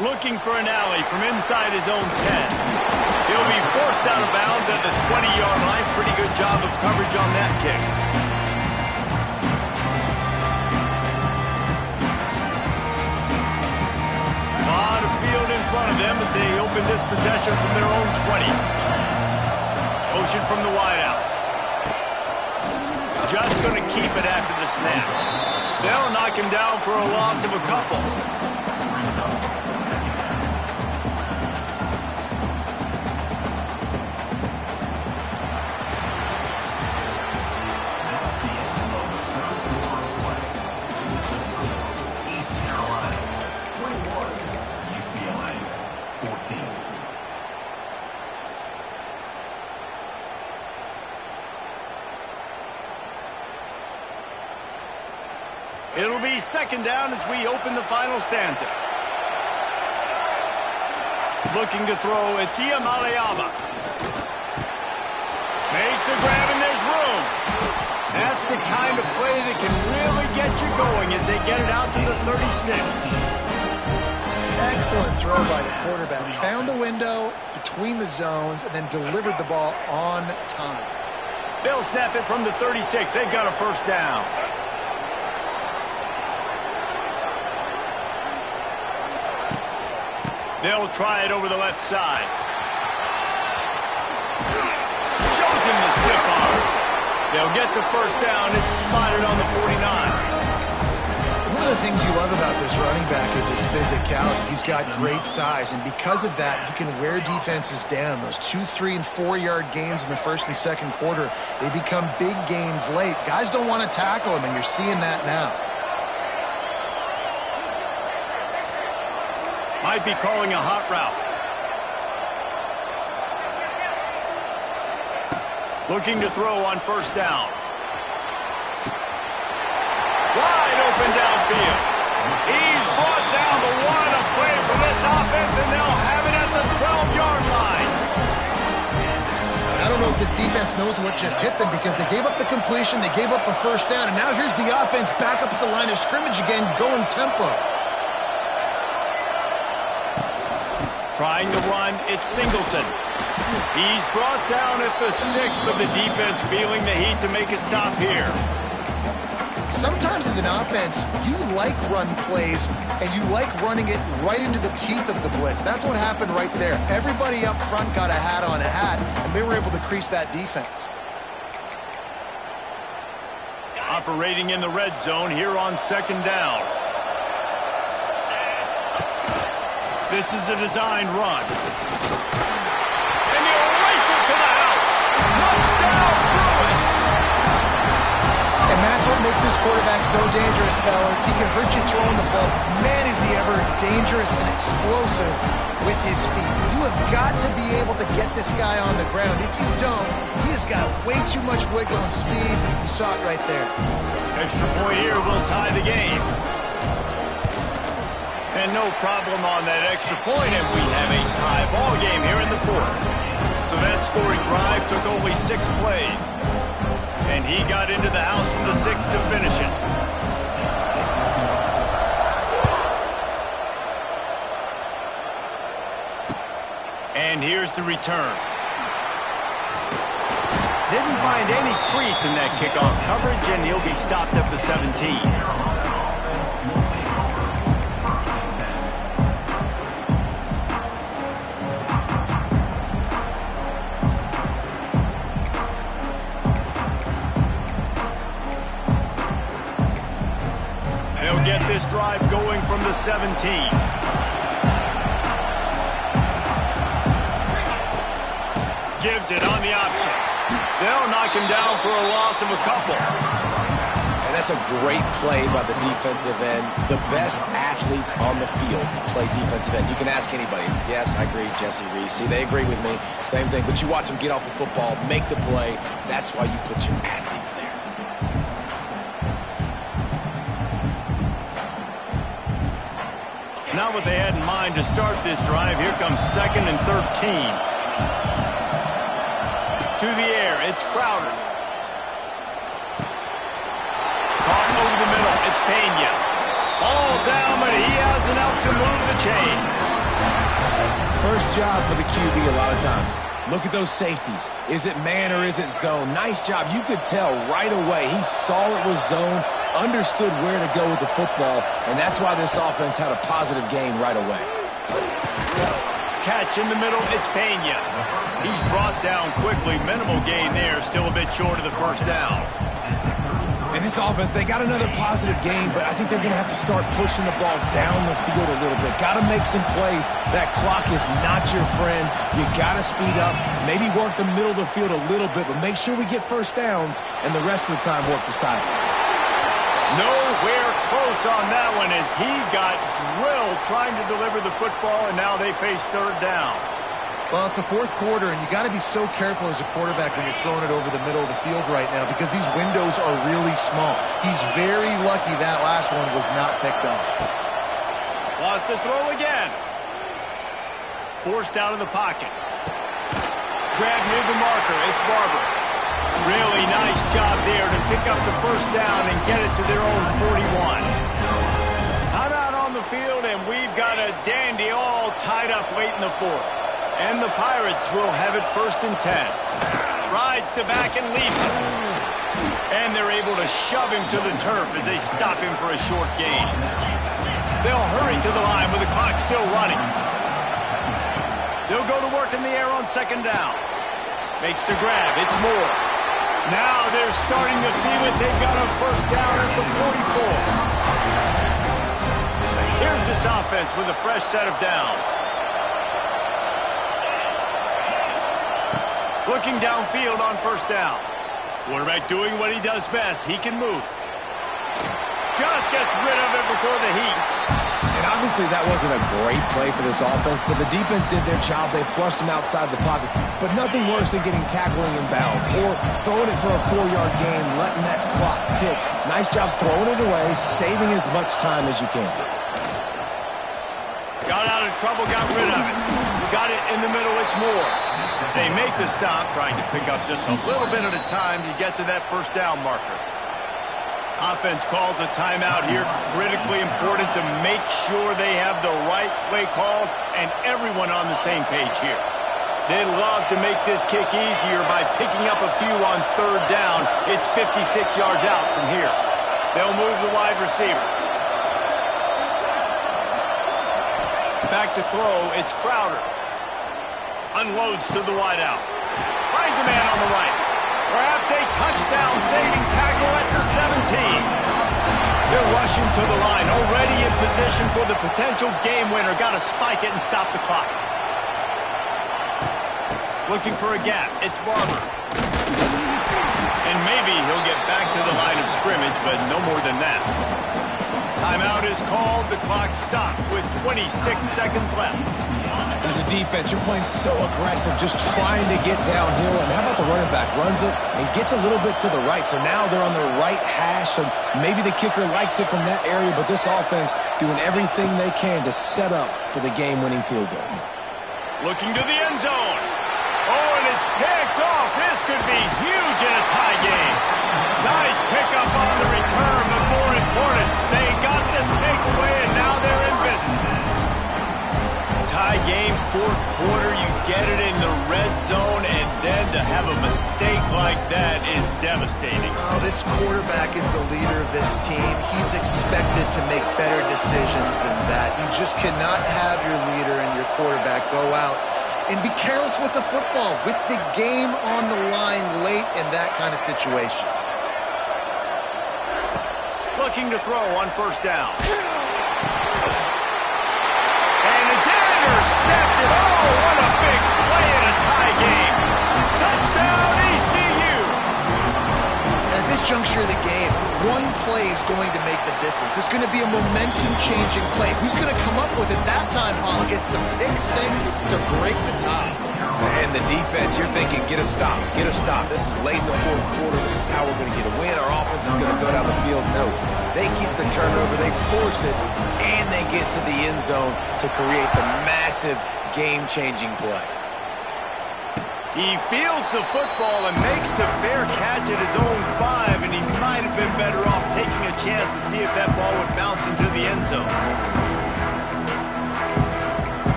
Looking for an alley from inside his own 10. He'll be forced out of bounds at the 20-yard line. Pretty good job of coverage on that kick. In front of them as they open this possession from their own 20. Motion from the wideout. Just going to keep it after the snap. They'll knock him down for a loss of a couple. It'll be 2nd down as we open the final stanza. Looking to throw, it's Iamaleava. Makes the grab and there's room. That's the kind of play that can really get you going as they get it out to the 36. Excellent throw by the quarterback. Found the window between the zones and then delivered the ball on time. They'll snap it from the 36. They've got a 1st down. They'll try it over the left side. Shows him the stiff arm. They'll get the 1st down. It's spotted on the 49. One of the things you love about this running back is his physicality. He's got great size, and because of that, he can wear defenses down. Those 2, 3, and 4-yard gains in the 1st and 2nd quarter, they become big gains late. Guys don't want to tackle him, and you're seeing that now. Might be calling a hot route. Looking to throw on 1st down. Wide open downfield. He's brought down, but what a play for this offense, and they'll have it at the 12-yard line. I don't know if this defense knows what just hit them because they gave up the completion, they gave up a 1st down, and now here's the offense back up at the line of scrimmage again, going tempo. Trying to run, it's Singleton. He's brought down at the 6, but the defense feeling the heat to make a stop here. Sometimes as an offense, you like run plays, and you like running it right into the teeth of the blitz. That's what happened right there. Everybody up front got a hat on a hat, and they were able to crease that defense. Operating in the red zone here on 2nd down. This is a designed run. And he'll race it to the house. Touchdown, Bruin! And that's what makes this quarterback so dangerous, fellas. He can hurt you throwing the ball. Man, is he ever dangerous and explosive with his feet. You have got to be able to get this guy on the ground. If you don't, he has got way too much wiggle and speed. You saw it right there. Extra point here will tie the game. And no problem on that extra point, and we have a tie ball game here in the 4th. So that scoring drive took only 6 plays. And he got into the house from the 6 to finish it. And here's the return. Didn't find any crease in that kickoff coverage, and he'll be stopped at the 17. They'll get this drive going from the 17. Gives it on the option. They'll knock him down for a loss of a couple. And that's a great play by the defensive end. The best athletes on the field play defensive end. You can ask anybody. Yes, I agree, Jesse Reese. See, they agree with me. Same thing. But you watch them get off the football, make the play. That's why you put your athletes there. Not what they had in mind to start this drive. Here comes 2nd and 13. To the air, it's Crowder. Caught over the middle, it's Pena. All down, but he has enough to move the chains. First job for the QB a lot of times. Look at those safeties. Is it man or is it zone? Nice job. You could tell right away. He saw it was zone, understood where to go with the football, and that's why this offense had a positive gain right away. Catch in the middle, it's Pena. He's brought down quickly. Minimal gain there, still a bit short of the first down. In this offense, they got another positive gain, but I think they're going to have to start pushing the ball down the field a little bit. Got to make some plays. That clock is not your friend. You got to speed up, maybe work the middle of the field a little bit, but make sure we get first downs, and the rest of the time work the sidelines. Nowhere close on that one as he got drilled trying to deliver the football, and now they face 3rd down. Well, it's the 4th quarter, and you got to be so careful as a quarterback when you're throwing it over the middle of the field right now because these windows are really small. He's very lucky that last one was not picked up. Lost to throw again. Forced out of the pocket. Grab near the marker. It's Barber. Really nice job there to pick up the first down and get it to their own 41. Timeout on the field, and we've got a dandy all tied up late in the 4th. And the Pirates will have it 1st and 10. Rides to back and leads it. And they're able to shove him to the turf as they stop him for a short gain. They'll hurry to the line with the clock still running. They'll go to work in the air on 2nd down. Makes the grab. It's Moore. Now they're starting to feel it. They've got a first down at the 44. Here's this offense with a fresh set of downs. Looking downfield on 1st down. Quarterback doing what he does best. He can move. Just gets rid of it before the heat. And obviously that wasn't a great play for this offense, but the defense did their job. They flushed him outside the pocket. But nothing worse than getting tackling in bounds or throwing it for a 4-yard gain, letting that clock tick. Nice job throwing it away, saving as much time as you can. Got out of trouble, got rid of it. Got it in the middle, it's Moore. They make the stop, trying to pick up just a little bit at a time to get to that first down marker. Offense calls a timeout here. Critically important to make sure they have the right play called and everyone on the same page here. They'd love to make this kick easier by picking up a few on 3rd down. It's 56 yards out from here. They'll move the wide receiver. Back to throw, it's Crowder. Unloads to the wideout. Finds a man on the right. Perhaps a touchdown-saving tackle at the 17. They're rushing to the line, already in position for the potential game winner. Got to spike it and stop the clock. Looking for a gap. It's Barber. And maybe he'll get back to the line of scrimmage, but no more than that. Timeout is called. The clock stopped with 26 seconds left. As a defense, you're playing so aggressive, just trying to get downhill. And how about the running back? Runs it and gets a little bit to the right. So now they're on the right hash, and maybe the kicker likes it from that area. But this offense doing everything they can to set up for the game-winning field goal. Looking to the end zone. Oh, and it's picked off. This could be huge in a tie game. Nice pickup on the return, but more important, they got the takeaway, and now they're in business. Tie game, fourth quarter, you get it in the red zone, and then to have a mistake like that is devastating. Oh, this quarterback is the leader of this team. He's expected to make better decisions than that. You just cannot have your leader and your quarterback go out and be careless with the football, with the game on the line late in that kind of situation. Looking to throw on first down. And it's intercepted. Oh, what a big play in a tie game. Touchdown, ECU. And at this juncture of the game, one play is going to make the difference. It's going to be a momentum-changing play. Who's going to come up with it that time, Pollock? It's the pick six to break the tie. And the defense, you're thinking, get a stop, get a stop. This is late in the fourth quarter. This is how we're going to get a win. Our offense is going to go down the field. No, they get the turnover, they force it, and they get to the end zone to create the massive game-changing play. He fields the football and makes the fair catch at his own 5, and he might have been better off taking a chance to see if that ball would bounce into the end zone.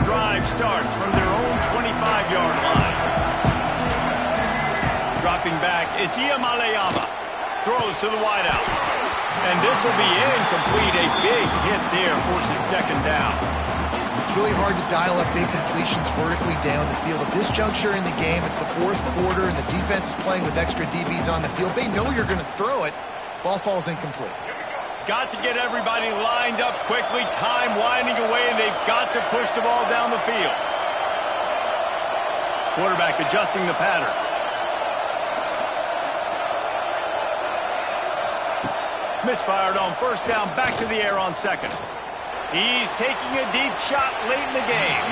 Drive starts from their own 25-yard line. Dropping back, it's Iamaleava. Throws to the wideout. And this will be incomplete. A big hit there forces second down. It's really hard to dial up big completions vertically down the field. At this juncture in the game, it's the fourth quarter, and the defense is playing with extra DBs on the field. They know you're going to throw it. Ball falls incomplete. Got to get everybody lined up quickly. Time winding away, and they've got to push the ball down the field. Quarterback adjusting the pattern. Misfired on first down, back to the air on second. He's taking a deep shot late in the game.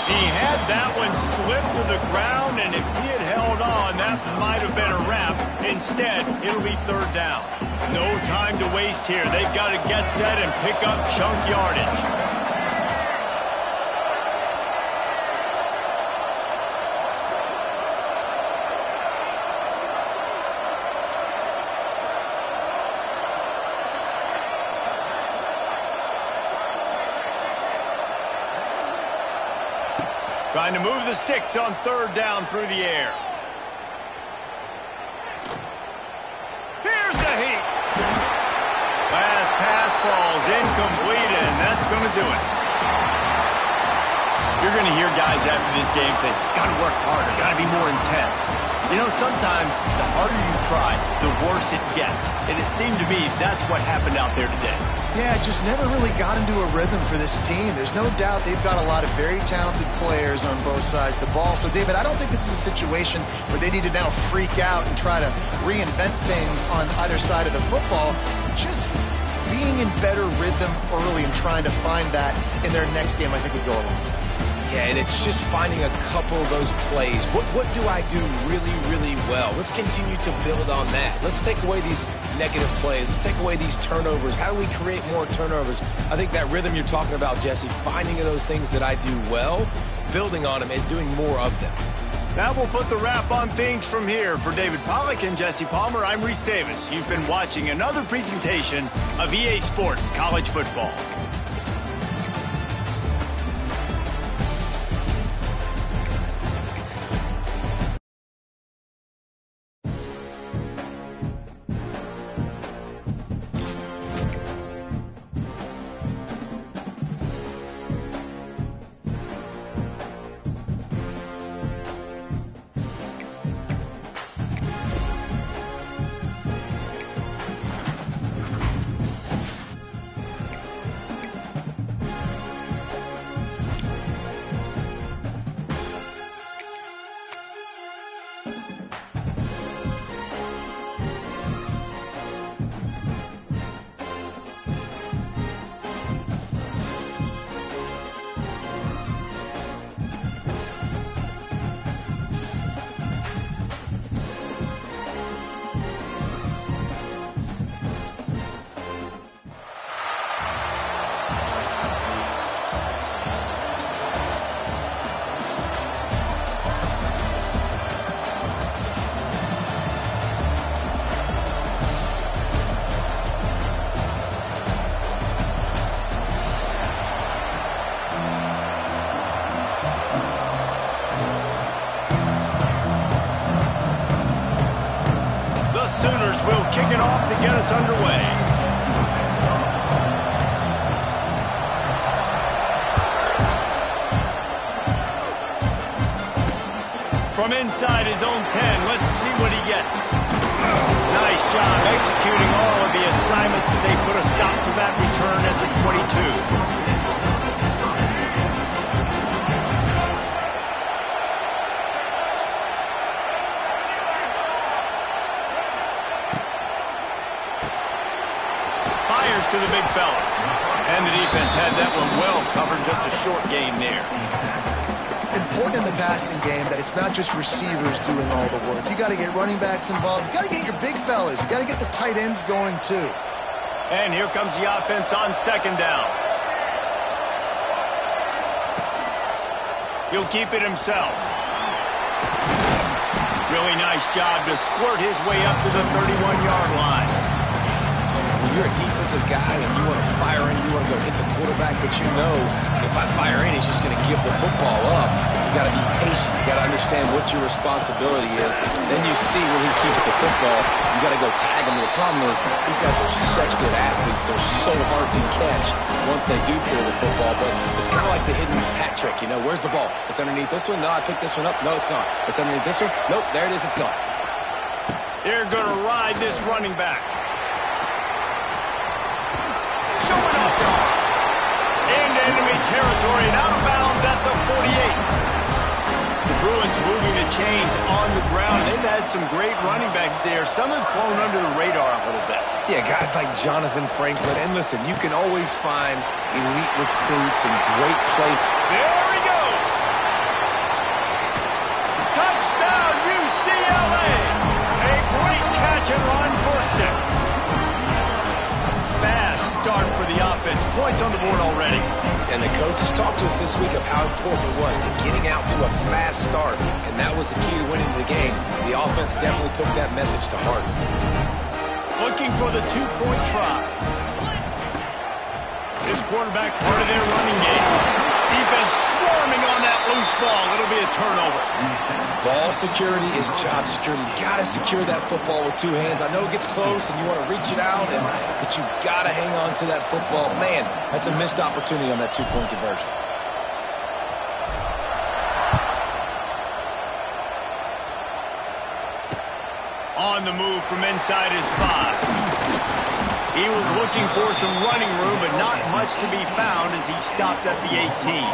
He had that one slip to the ground, and if he had held on, that might have been a wrap. Instead, it'll be third down. No time to waste here. They've got to get set and pick up chunk yardage. Trying to move the sticks on third down through the air. Here's a heat. Last pass falls incomplete, and that's going to do it. You're going to hear guys after this game say, got to work harder, got to be more intense. You know, sometimes the harder you try, the worse it gets. And it seemed to me that's what happened out there today. Yeah, it just never really got into a rhythm for this team. There's no doubt they've got a lot of very talented players on both sides of the ball. So, David, I don't think this is a situation where they need to now freak out and try to reinvent things on either side of the football. Just being in better rhythm early and trying to find that in their next game, I think, would go a long way. Yeah, and it's just finding a couple of those plays. What do I do really, really well? Let's continue to build on that. Let's take away these negative plays. Let's take away these turnovers. How do we create more turnovers? I think that rhythm you're talking about, Jesse, finding those things that I do well, building on them, and doing more of them. That will put the wrap on things from here. For David Pollock and Jesse Palmer, I'm Reese Davis. You've been watching another presentation of EA Sports College Football. to get us underway. From inside his own 10, let's see what he gets. Nice job executing all of the assignments as they put a stop to that return at the 22. Fires to the big fella. And the defense had that one well covered, just a short game there. Important in the passing game that it's not just receivers doing all the work. You got to get running backs involved. You got to get your big fellas. You got to get the tight ends going too. And here comes the offense on second down. He'll keep it himself. Really nice job to squirt his way up to the 31-yard line. When you're a defensive guy and you want to fire in, you want to go hit the quarterback, but you know if I fire in, he's just going to give the football up. You got to be patient. You got to understand what your responsibility is. Then you see when he keeps the football, you got to go tag him. The problem is these guys are such good athletes. They're so hard to catch once they do pull the football, but it's kind of like the hidden hat trick. You know, where's the ball? It's underneath this one. No, I picked this one up. No, it's gone. It's underneath this one. Nope, there it is. It's gone. They're going to ride this running back. Showing off the arm. Into enemy territory and out of bounds at the 48. The Bruins moving the chains on the ground. They've had some great running backs there. Some have flown under the radar a little bit. Yeah, guys like Jonathan Franklin. And listen, you can always find elite recruits and great play. There he goes. Touchdown, UCLA. A great catch and run for 6. Fast start for the offense. Points on the board already. And the coaches talked to us this week of how important it was to getting out to a fast start. And that was the key to winning the game. The offense definitely took that message to heart. Looking for the two-point try. This quarterback part of their running game. Defense swarming on that loose ball. It'll be a turnover. Ball security is job security. Got to secure that football with 2 hands. I know it gets close and you want to reach it out, but you got to hang on to that football. Man, that's a missed opportunity on that 2-point conversion. On the move from inside his 5. He was looking for some running room, but not much to be found as he stopped at the 18.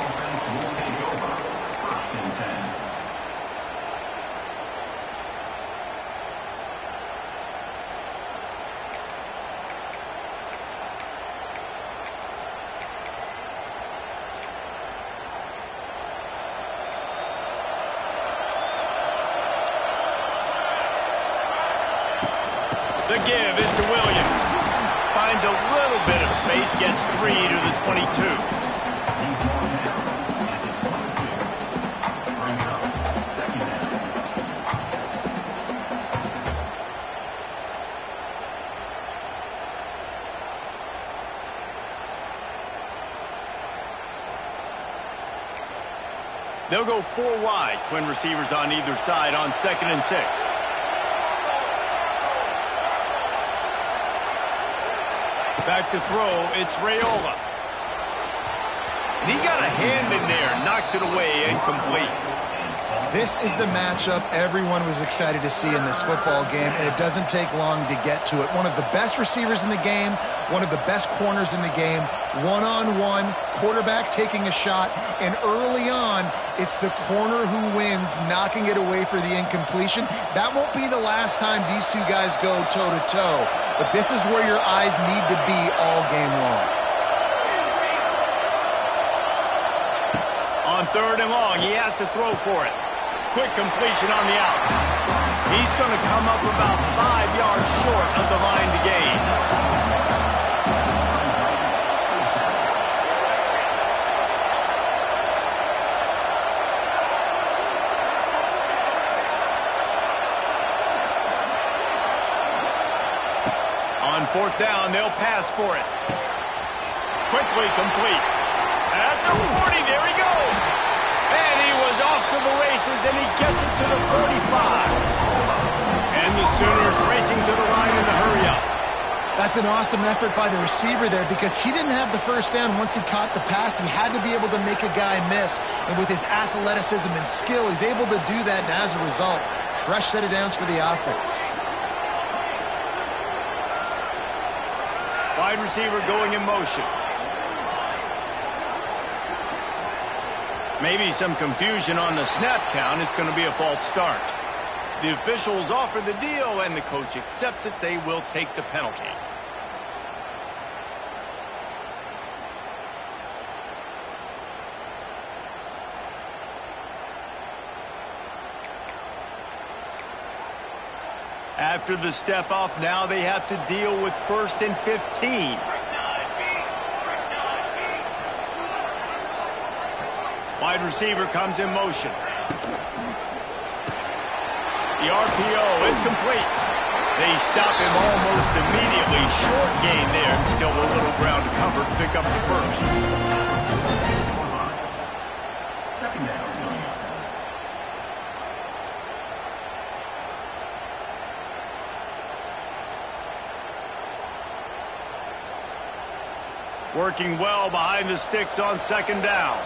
The give is to Williams. Finds a little bit of space, gets 3 to the 22. They'll go 4 wide, twin receivers on either side on 2nd and 6. Back to throw, it's Raiola. And he got a hand in there, knocks it away, incomplete. This is the matchup everyone was excited to see in this football game, and it doesn't take long to get to it. One of the best receivers in the game, one of the best corners in the game, one-on-one, quarterback taking a shot, and early on, it's the corner who wins, knocking it away for the incompletion. That won't be the last time these two guys go toe-to-toe, but this is where your eyes need to be all game long. On 3rd and long, he has to throw for it. Quick completion on the out. He's going to come up about 5 yards short of the line to gain. On 4th down, they'll pass for it. Quickly complete. At the 40, there he goes. And he was off to the races, and he gets it to the 45. And the Sooners racing to the line in the hurry up. That's an awesome effort by the receiver there because he didn't have the first down once he caught the pass. He had to be able to make a guy miss. And with his athleticism and skill, he's able to do that. And as a result, fresh set of downs for the offense. Wide receiver going in motion. Maybe some confusion on the snap count. It's going to be a false start. The officials offer the deal, and the coach accepts it. They will take the penalty. After the step off, now they have to deal with 1st and 15. Wide receiver comes in motion. The RPO, it's complete. They stop him almost immediately. Short gain there, and still a little ground to cover to pick up the first. Second down. Working well behind the sticks on 2nd down.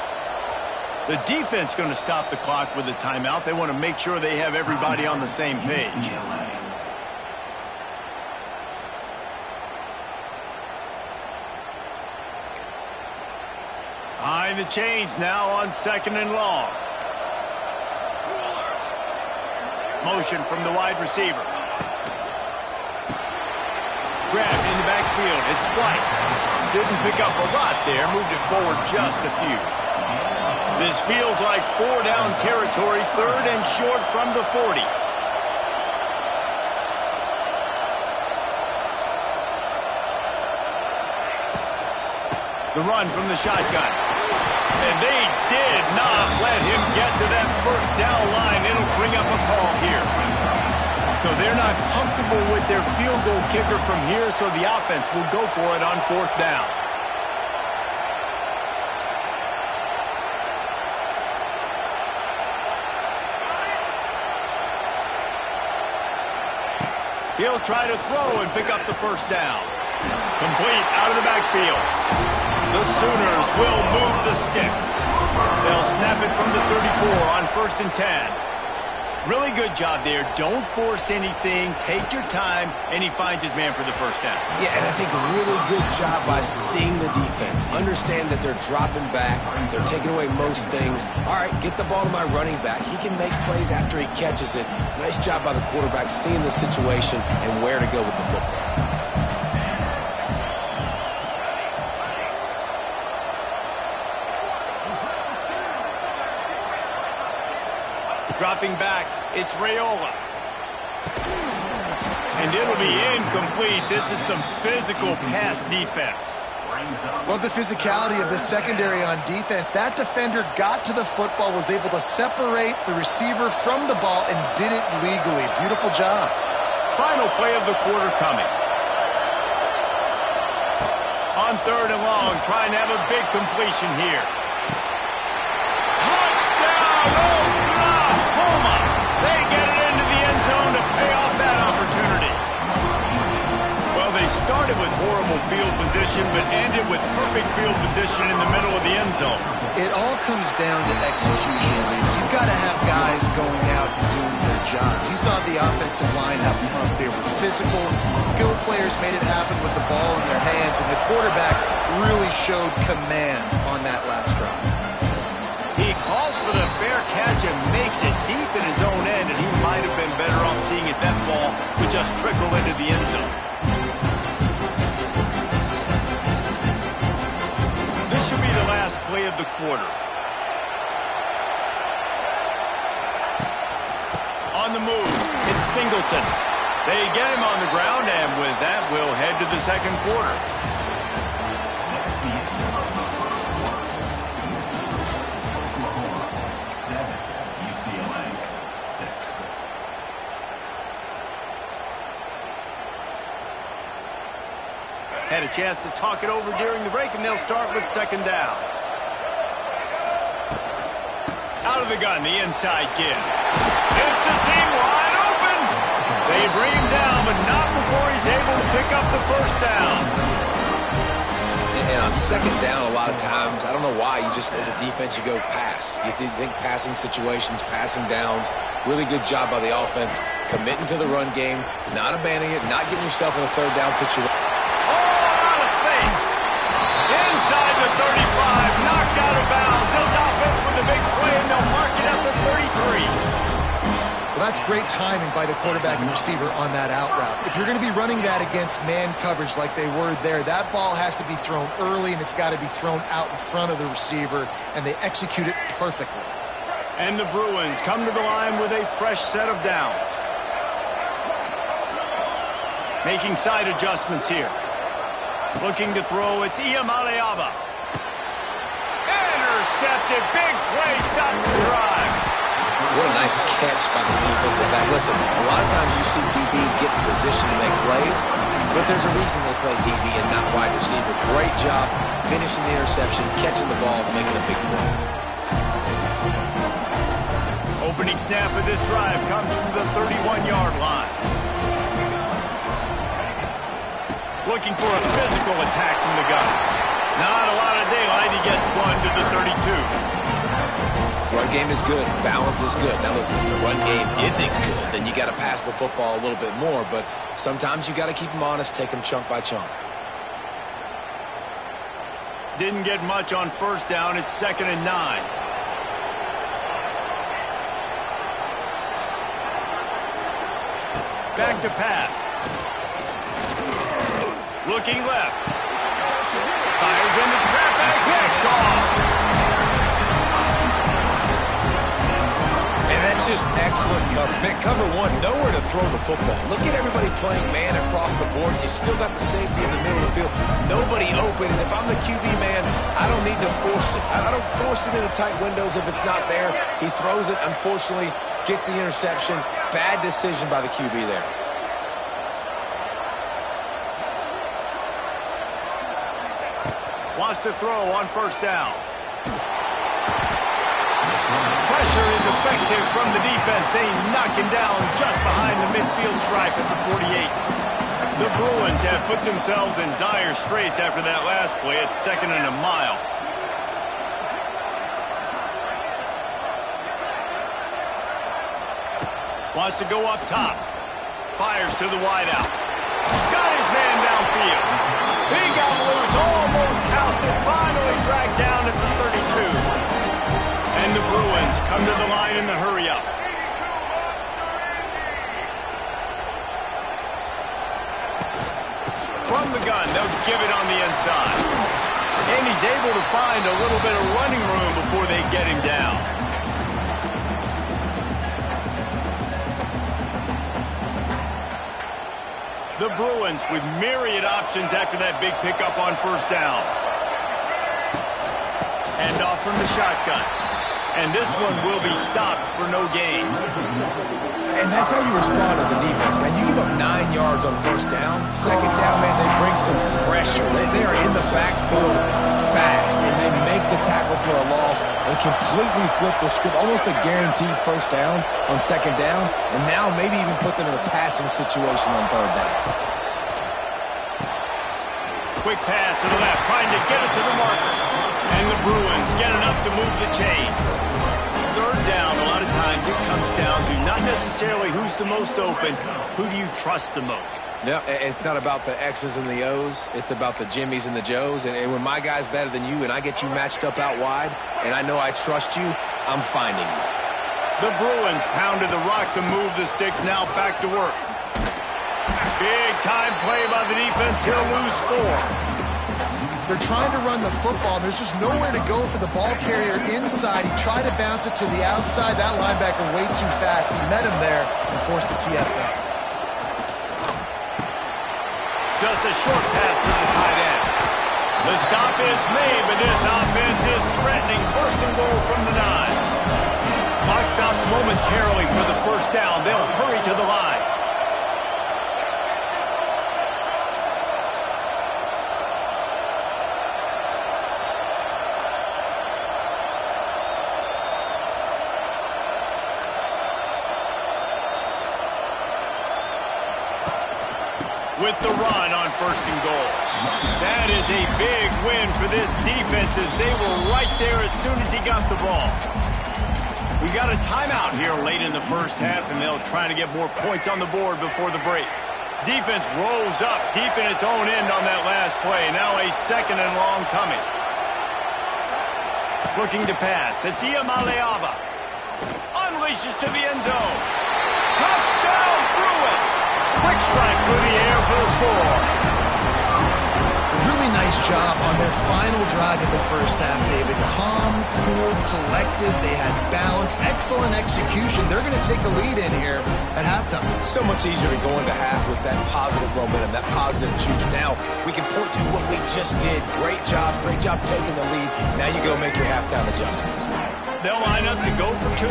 The defense going to stop the clock with a timeout. They want to make sure they have everybody on the same page. Behind the chains now on 2nd and long. Motion from the wide receiver. Grabbed in the backfield. It's White. Didn't pick up a lot there. Moved it forward just a few. This feels like 4-down territory. 3rd and short from the 40. The run from the shotgun. And they did not let him get to that 1st down line. It'll bring up a call here. So they're not comfortable with their field goal kicker from here, so the offense will go for it on 4th down. He'll try to throw and pick up the 1st down. Complete out of the backfield. The Sooners will move the sticks. They'll snap it from the 34 on 1st and 10. Really good job there. Don't force anything. Take your time, and he finds his man for the 1st down. Yeah, and I think a really good job by seeing the defense. Understand that they're dropping back. They're taking away most things. All right, get the ball to my running back. He can make plays after he catches it. Nice job by the quarterback seeing the situation and where to go with the football. Dropping back, it's Raiola. And it'll be incomplete. This is some physical pass defense. Love the physicality of the secondary on defense. That defender got to the football, was able to separate the receiver from the ball, and did it legally. Beautiful job. Final play of the quarter coming. On 3rd and long, trying to have a big completion here. Touchdown! Oklahoma! They get it into the end zone to pay off that opportunity. Well, they started with horrible field position, but ended with perfect field position in the middle of the end zone. It all comes down to execution, Reese. You've got to have guys going out and doing their jobs. You saw the offensive line up front. They were physical. Skilled players made it happen with the ball in their hands, and the quarterback really showed command on that last drive. He calls for the fair catch and makes it deep in his own end, and he might have been better off seeing it. That ball would just trickle into the end zone. This should be the last play of the quarter. On the move, it's Singleton. They get him on the ground, and with that, we'll head to the 2nd quarter. Had a chance to talk it over during the break, and they'll start with 2nd down. Out of the gun, the inside give. It's a seam wide open. They bring him down, but not before before he's able to pick up the first down. And on second down, a lot of times, I don't know why, you just, as a defense, you go pass. You think passing situations, passing downs. Really good job by the offense, committing to the run game, not abandoning it, not getting yourself in a third down situation. Oh, out of space. Inside the 35, knocked out of bounds. This offense with a big play, and they'll mark it at the 33. Well, that's great timing by the quarterback and receiver on that out route. If you're going to be running that against man coverage like they were there, that ball has to be thrown early, and it's got to be thrown out in front of the receiver, and they execute it perfectly. And the Bruins come to the line with a fresh set of downs. Making side adjustments here. Looking to throw, it's Iamaleava. Intercepted, big play, stops the drive. What a nice catch by the defensive back. Listen, a lot of times you see DBs get in position to make plays, but there's a reason they play DB and not wide receiver. Great job finishing the interception, catching the ball, making a big play. Opening snap of this drive comes from the 31-yard line. Looking for a physical attack from the gun. Not a lot of daylight. He gets one to the 32. Run game is good. Balance is good. Now listen, if the run game isn't good, then you got to pass the football a little bit more. But sometimes you got to keep them honest, take them chunk by chunk. Didn't get much on first down. It's 2nd and 9. Back to pass. Looking left. Fires into traffic. Picked off. And that's just excellent cover. Man, cover one, nowhere to throw the football. Look at everybody playing man across the board. You still got the safety in the middle of the field. Nobody open. And if I'm the QB man, I don't need to force it. I don't force it into tight windows if it's not there. He throws it, unfortunately, gets the interception. Bad decision by the QB there. Wants to throw on first down. Pressure is effective from the defense. They knock him down just behind the midfield stripe at the 48. The Bruins have put themselves in dire straits after that last play. It's 2nd and a mile. Wants to go up top. Fires to the wideout. Got his man downfield. He got loose, almost housed it, finally dragged down at the 32. And the Bruins come to the line in the hurry-up. From the gun, they'll give it on the inside. And he's able to find a little bit of running room before they get him down. The Bruins with myriad options after that big pickup on first down. Hand off from the shotgun. And this one will be stopped for no gain. And that's how you respond as a defense, man. You give up 9 yards on first down. Second down, man, they bring some pressure. They are in the backfield fast, and they make the tackle for a loss and completely flip the script. Almost a guaranteed first down on second down, and now maybe even put them in a passing situation on third down. Quick pass to the left, trying to get it to the marker. And the Bruins get enough to move the chains. Third down, a lot of times it comes down to not necessarily who's the most open, who do you trust the most? Yeah, it's not about the X's and the O's. It's about the Jimmys and the Joes. And when my guy's better than you and I get you matched up out wide and I know I trust you, I'm finding you. The Bruins pounded the rock to move the sticks, now back to work. Big time play by the defense. He'll lose 4. They're trying to run the football, and there's just nowhere to go for the ball carrier inside. He tried to bounce it to the outside. That linebacker way too fast. He met him there and forced the TFL. Just a short pass to the tight end. The stop is made, but this offense is threatening. 1st and goal from the 9. Clock stops momentarily for the first down. They'll hurry to the line. with the run on 1st and goal. That is a big win for this defense as they were right there as soon as he got the ball. We got a timeout here late in the first half, and they'll try to get more points on the board before the break. Defense rolls up deep in its own end on that last play. Now a 2nd and long coming. Looking to pass. It's Iamaleava. Unleashes to the end zone. Touchdown, Bruins! Quick strike through the air for the score. Really nice job on their final drive of the first half, David. Calm, cool, collected. They had balance. Excellent execution. They're going to take a lead in here at halftime. It's so much easier to go into half with that positive momentum, that positive juice. Now we can point to what we just did. Great job taking the lead. Now you go make your halftime adjustments. They'll line up to go for 2.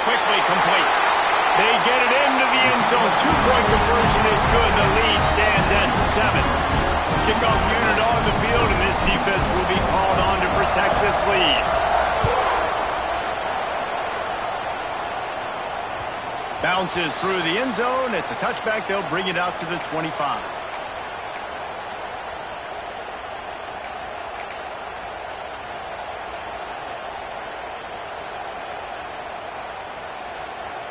Quickly complete. They get it into the end zone. 2-point conversion is good. The lead stands at 7. Kickoff unit on the field, and this defense will be called on to protect this lead. Bounces through the end zone. It's a touchback. They'll bring it out to the 25.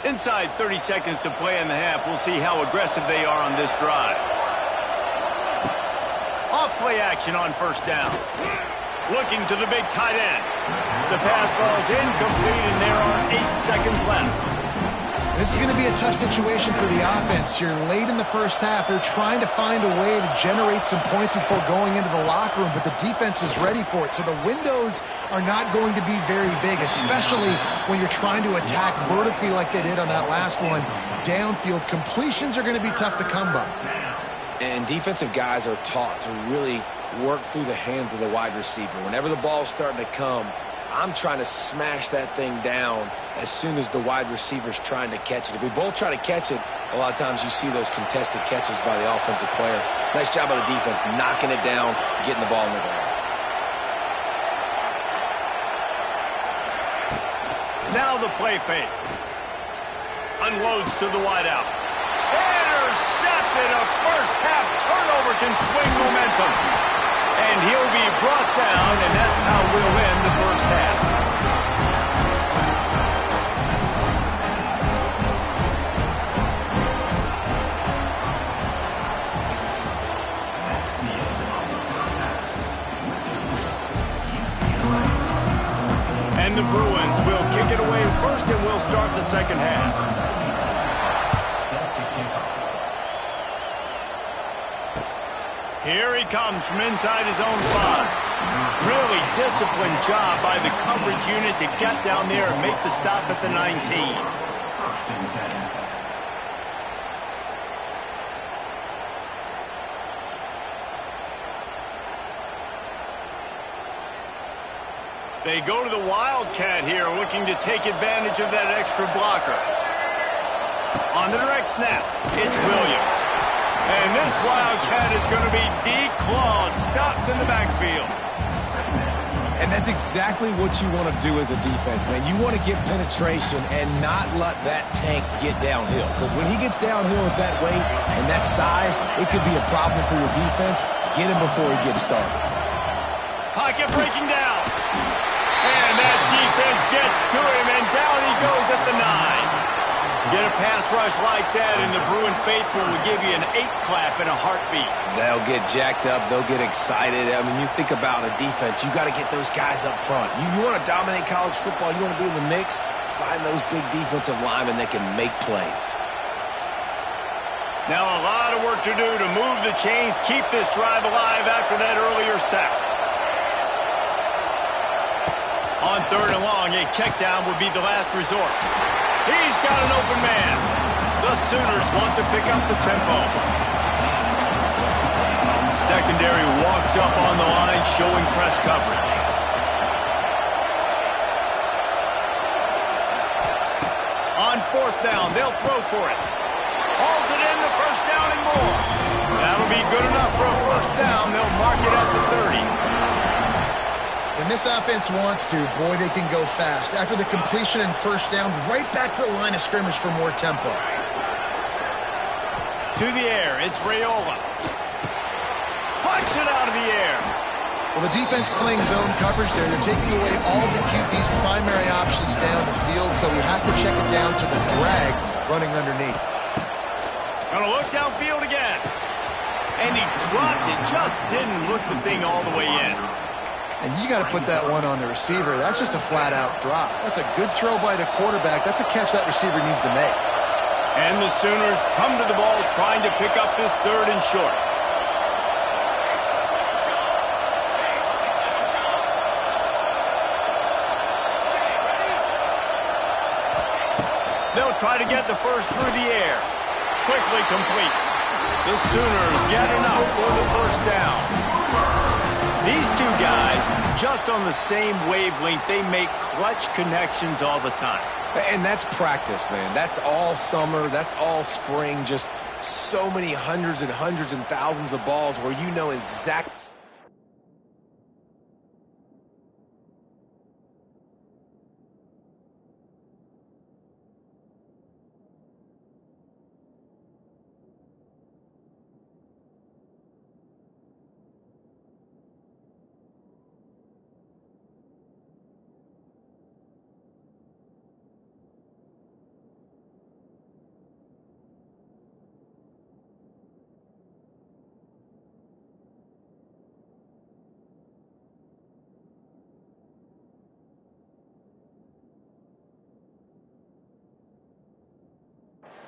Inside 30 seconds to play in the half. We'll see how aggressive they are on this drive. Off-play action on 1st down. Looking to the big tight end. The pass falls incomplete, and there are 8 seconds left. This is going to be a tough situation for the offense here. Late in the first half, they're trying to find a way to generate some points before going into the locker room, but the defense is ready for it. So the windows are not going to be very big, especially when you're trying to attack vertically like they did on that last one. Downfield completions are going to be tough to come by. And defensive guys are taught to really work through the hands of the wide receiver. Whenever the ball's starting to come, I'm trying to smash that thing down as soon as the wide receiver's trying to catch it. If we both try to catch it, a lot of times you see those contested catches by the offensive player. Nice job by the defense, knocking it down, getting the ball in the ground. Now the play fake. Unloads to the wideout. Intercepted. A first half turnover can swing momentum. And he'll be brought down, and that's how we'll end the first half. And the Bruins will kick it away first, and we'll start the second half. Here he comes from inside his own 5. Really disciplined job by the coverage unit to get down there and make the stop at the 19. They go to the Wildcat here, looking to take advantage of that extra blocker. On the direct snap, it's Williams. And this Wildcat is going to be declawed, stopped in the backfield. And that's exactly what you want to do as a defense, man. You want to get penetration and not let that tank get downhill. Because when he gets downhill with that weight and that size, it could be a problem for your defense. Get him before he gets started. Pocket breaking down. And that defense gets to him, and down he goes at the 9. Get a pass rush like that, and the Bruin faithful will give you an 8 clap in a heartbeat. They'll get jacked up. They'll get excited. I mean, you think about a defense. You got to get those guys up front. You want to dominate college football. You want to be in the mix. Find those big defensive linemen that can make plays. Now a lot of work to do to move the chains, keep this drive alive after that earlier sack. On 3rd and long, a check down would be the last resort. He's got an open man. The Sooners want to pick up the tempo. Secondary walks up on the line, showing press coverage. On 4th down, they'll throw for it. Hauls it in, the 1st down and more. That'll be good enough for a 1st down. They'll mark it at the 30. When this offense wants to, boy, they can go fast. After the completion and first down, right back to the line of scrimmage for more tempo. To the air, it's Raiola. Punch it out of the air. Well, the defense playing zone coverage there. They're taking away all of the QB's primary options down the field, so he has to check it down to the drag running underneath. Gonna look downfield again. And he dropped it. Just didn't look the thing all the way in. And you got to put that one on the receiver. That's just a flat-out drop. That's a good throw by the quarterback. That's a catch that receiver needs to make. And the Sooners come to the ball trying to pick up this 3rd and short. They'll try to get the first through the air. Quickly complete. The Sooners get enough for the first down. These two guys, just on the same wavelength, they make clutch connections all the time. And that's practice, man. That's all summer. That's all spring. Just so many hundreds and thousands of balls where you know exactly.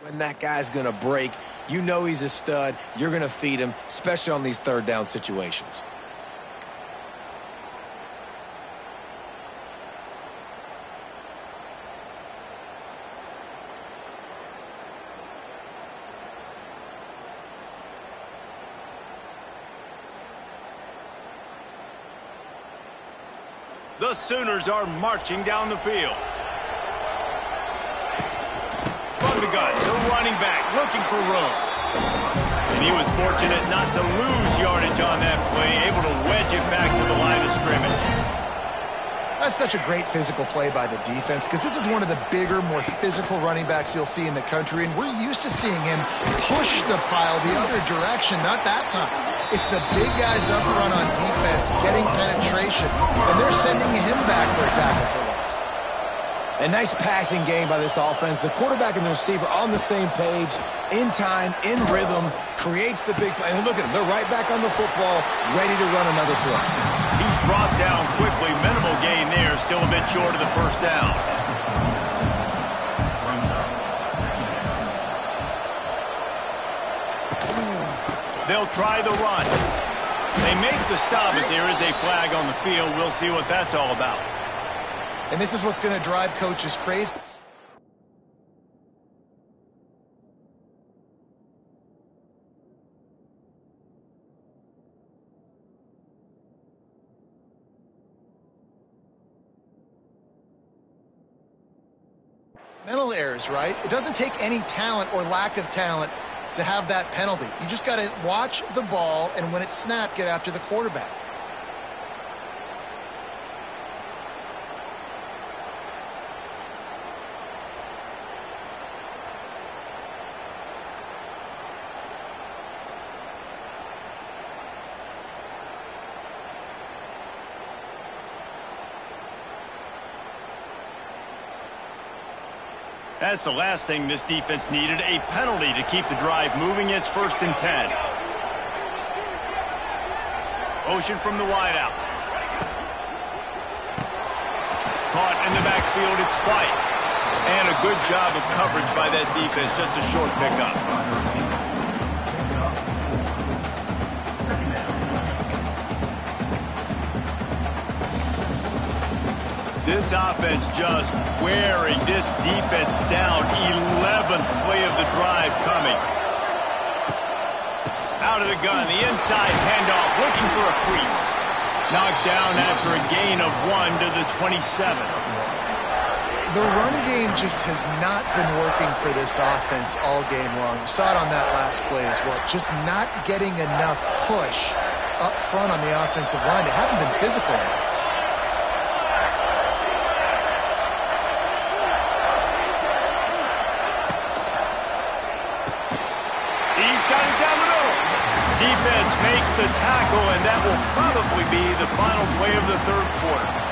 When that guy's going to break, you know he's a stud. You're going to feed him, especially on these 3rd down situations. The Sooners are marching down the field. From the gun, the running back looking for room. And he was fortunate not to lose yardage on that play, able to wedge it back to the line of scrimmage. That's such a great physical play by the defense because this is one of the bigger, more physical running backs you'll see in the country, and we're used to seeing him push the pile the other direction, not that time. It's the big guys up front on defense getting penetration, and they're sending him back for a tackle for loss. A nice passing game by this offense. The quarterback and the receiver on the same page, in time, in rhythm, creates the big play. And look at them. They're right back on the football, ready to run another play. He's brought down quickly. Minimal gain there. Still a bit short of the first down. They'll try the run. They make the stop, but there is a flag on the field. We'll see what that's all about. And this is what's going to drive coaches crazy. Mental errors, right? It doesn't take any talent or lack of talent to have that penalty. You just got to watch the ball, and when it's snapped, get after the quarterback. That's the last thing this defense needed, a penalty to keep the drive moving. It's 1st and 10. Motion from the wideout. Caught in the backfield, it's Spike. And a good job of coverage by that defense, just a short pickup. This offense just wearing this defense down. 11th play of the drive coming. Out of the gun, the inside handoff, looking for a crease. Knocked down after a gain of 1 to the 27. The run game just has not been working for this offense all game long. You saw it on that last play as well. Just not getting enough push up front on the offensive line. They haven't been physical enough. got it down the middle. Defense makes the tackle, and that will probably be the final play of the third quarter.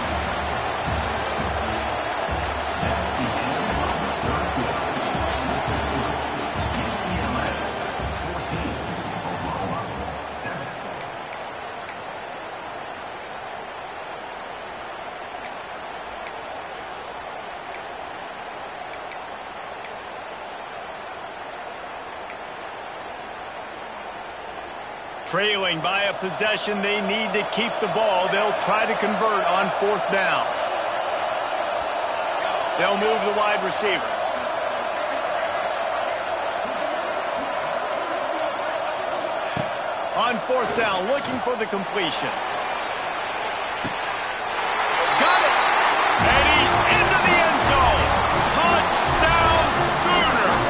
Trailing by a possession, they need to keep the ball. They'll try to convert on fourth down. They'll move the wide receiver. On fourth down, looking for the completion. Got it! And he's into the end zone. Touchdown Sooners!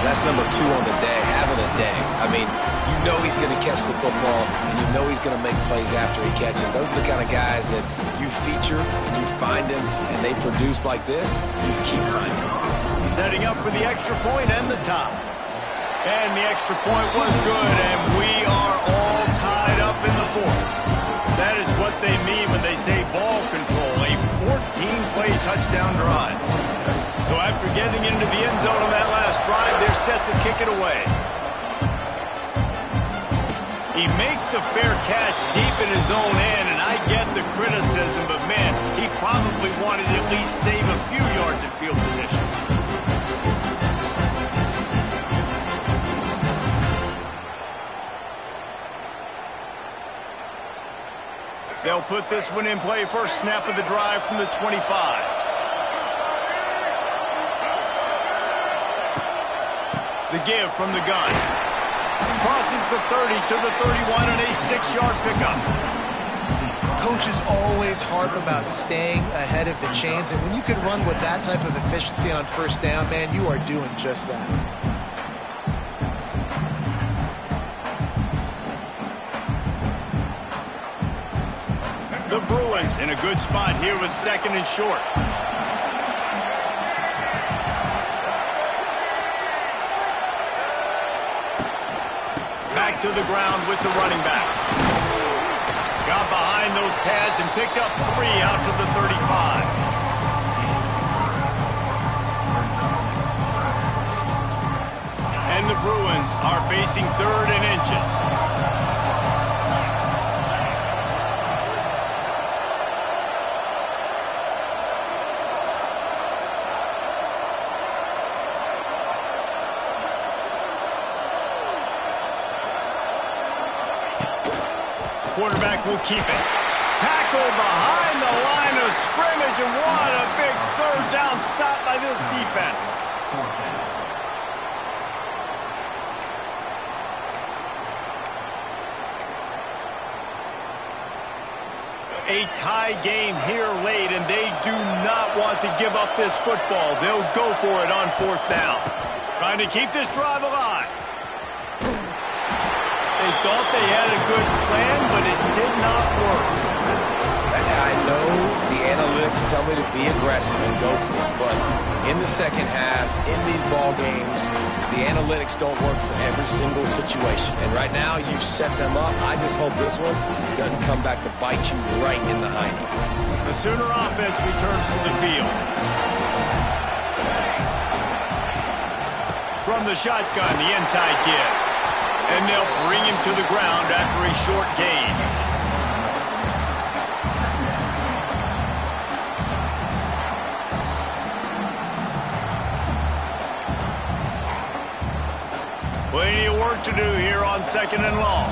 That's number 2 on the day, having a day. I mean, you know he's going to catch the football, and you know he's going to make plays after he catches. Those are the kind of guys that you feature, and you find them, and they produce like this, you keep finding them. Setting up for the extra point and the tie. And the extra point was good, and we are all tied up in the fourth. That is what they mean when they say ball control, a 14-play touchdown drive. So after getting into the end zone on that last drive, they're set to kick it away. He makes the fair catch deep in his own end, and I get the criticism, but man, he probably wanted to at least save a few yards in field position. They'll put this one in play. First snap of the drive from the 25. The give from the gun. Crosses the 30 to the 31 and a 6-yard pickup. Coaches always harp about staying ahead of the chains, and when you can run with that type of efficiency on first down, man, you are doing just that. The Bruins in a good spot here with second and short. Back to the ground with the running back. Got behind those pads and picked up 3 out to the 35. And the Bruins are facing third and inches. Quarterback will keep it. Tackle behind the line of scrimmage, and what a big third down stop by this defense. A tie game here late, and they do not want to give up this football. They'll go for it on fourth down. Trying to keep this drive alive. They thought they had a good plan, but it did not work. I know the analytics tell me to be aggressive and go for it, but in the second half, in these ball games, the analytics don't work for every single situation. And right now, you've set them up. I just hope this one doesn't come back to bite you right in the hiney. The Sooner offense returns to the field. From the shotgun, the inside give. And they'll bring him to the ground after a short gain. Plenty of work to do here on second and long.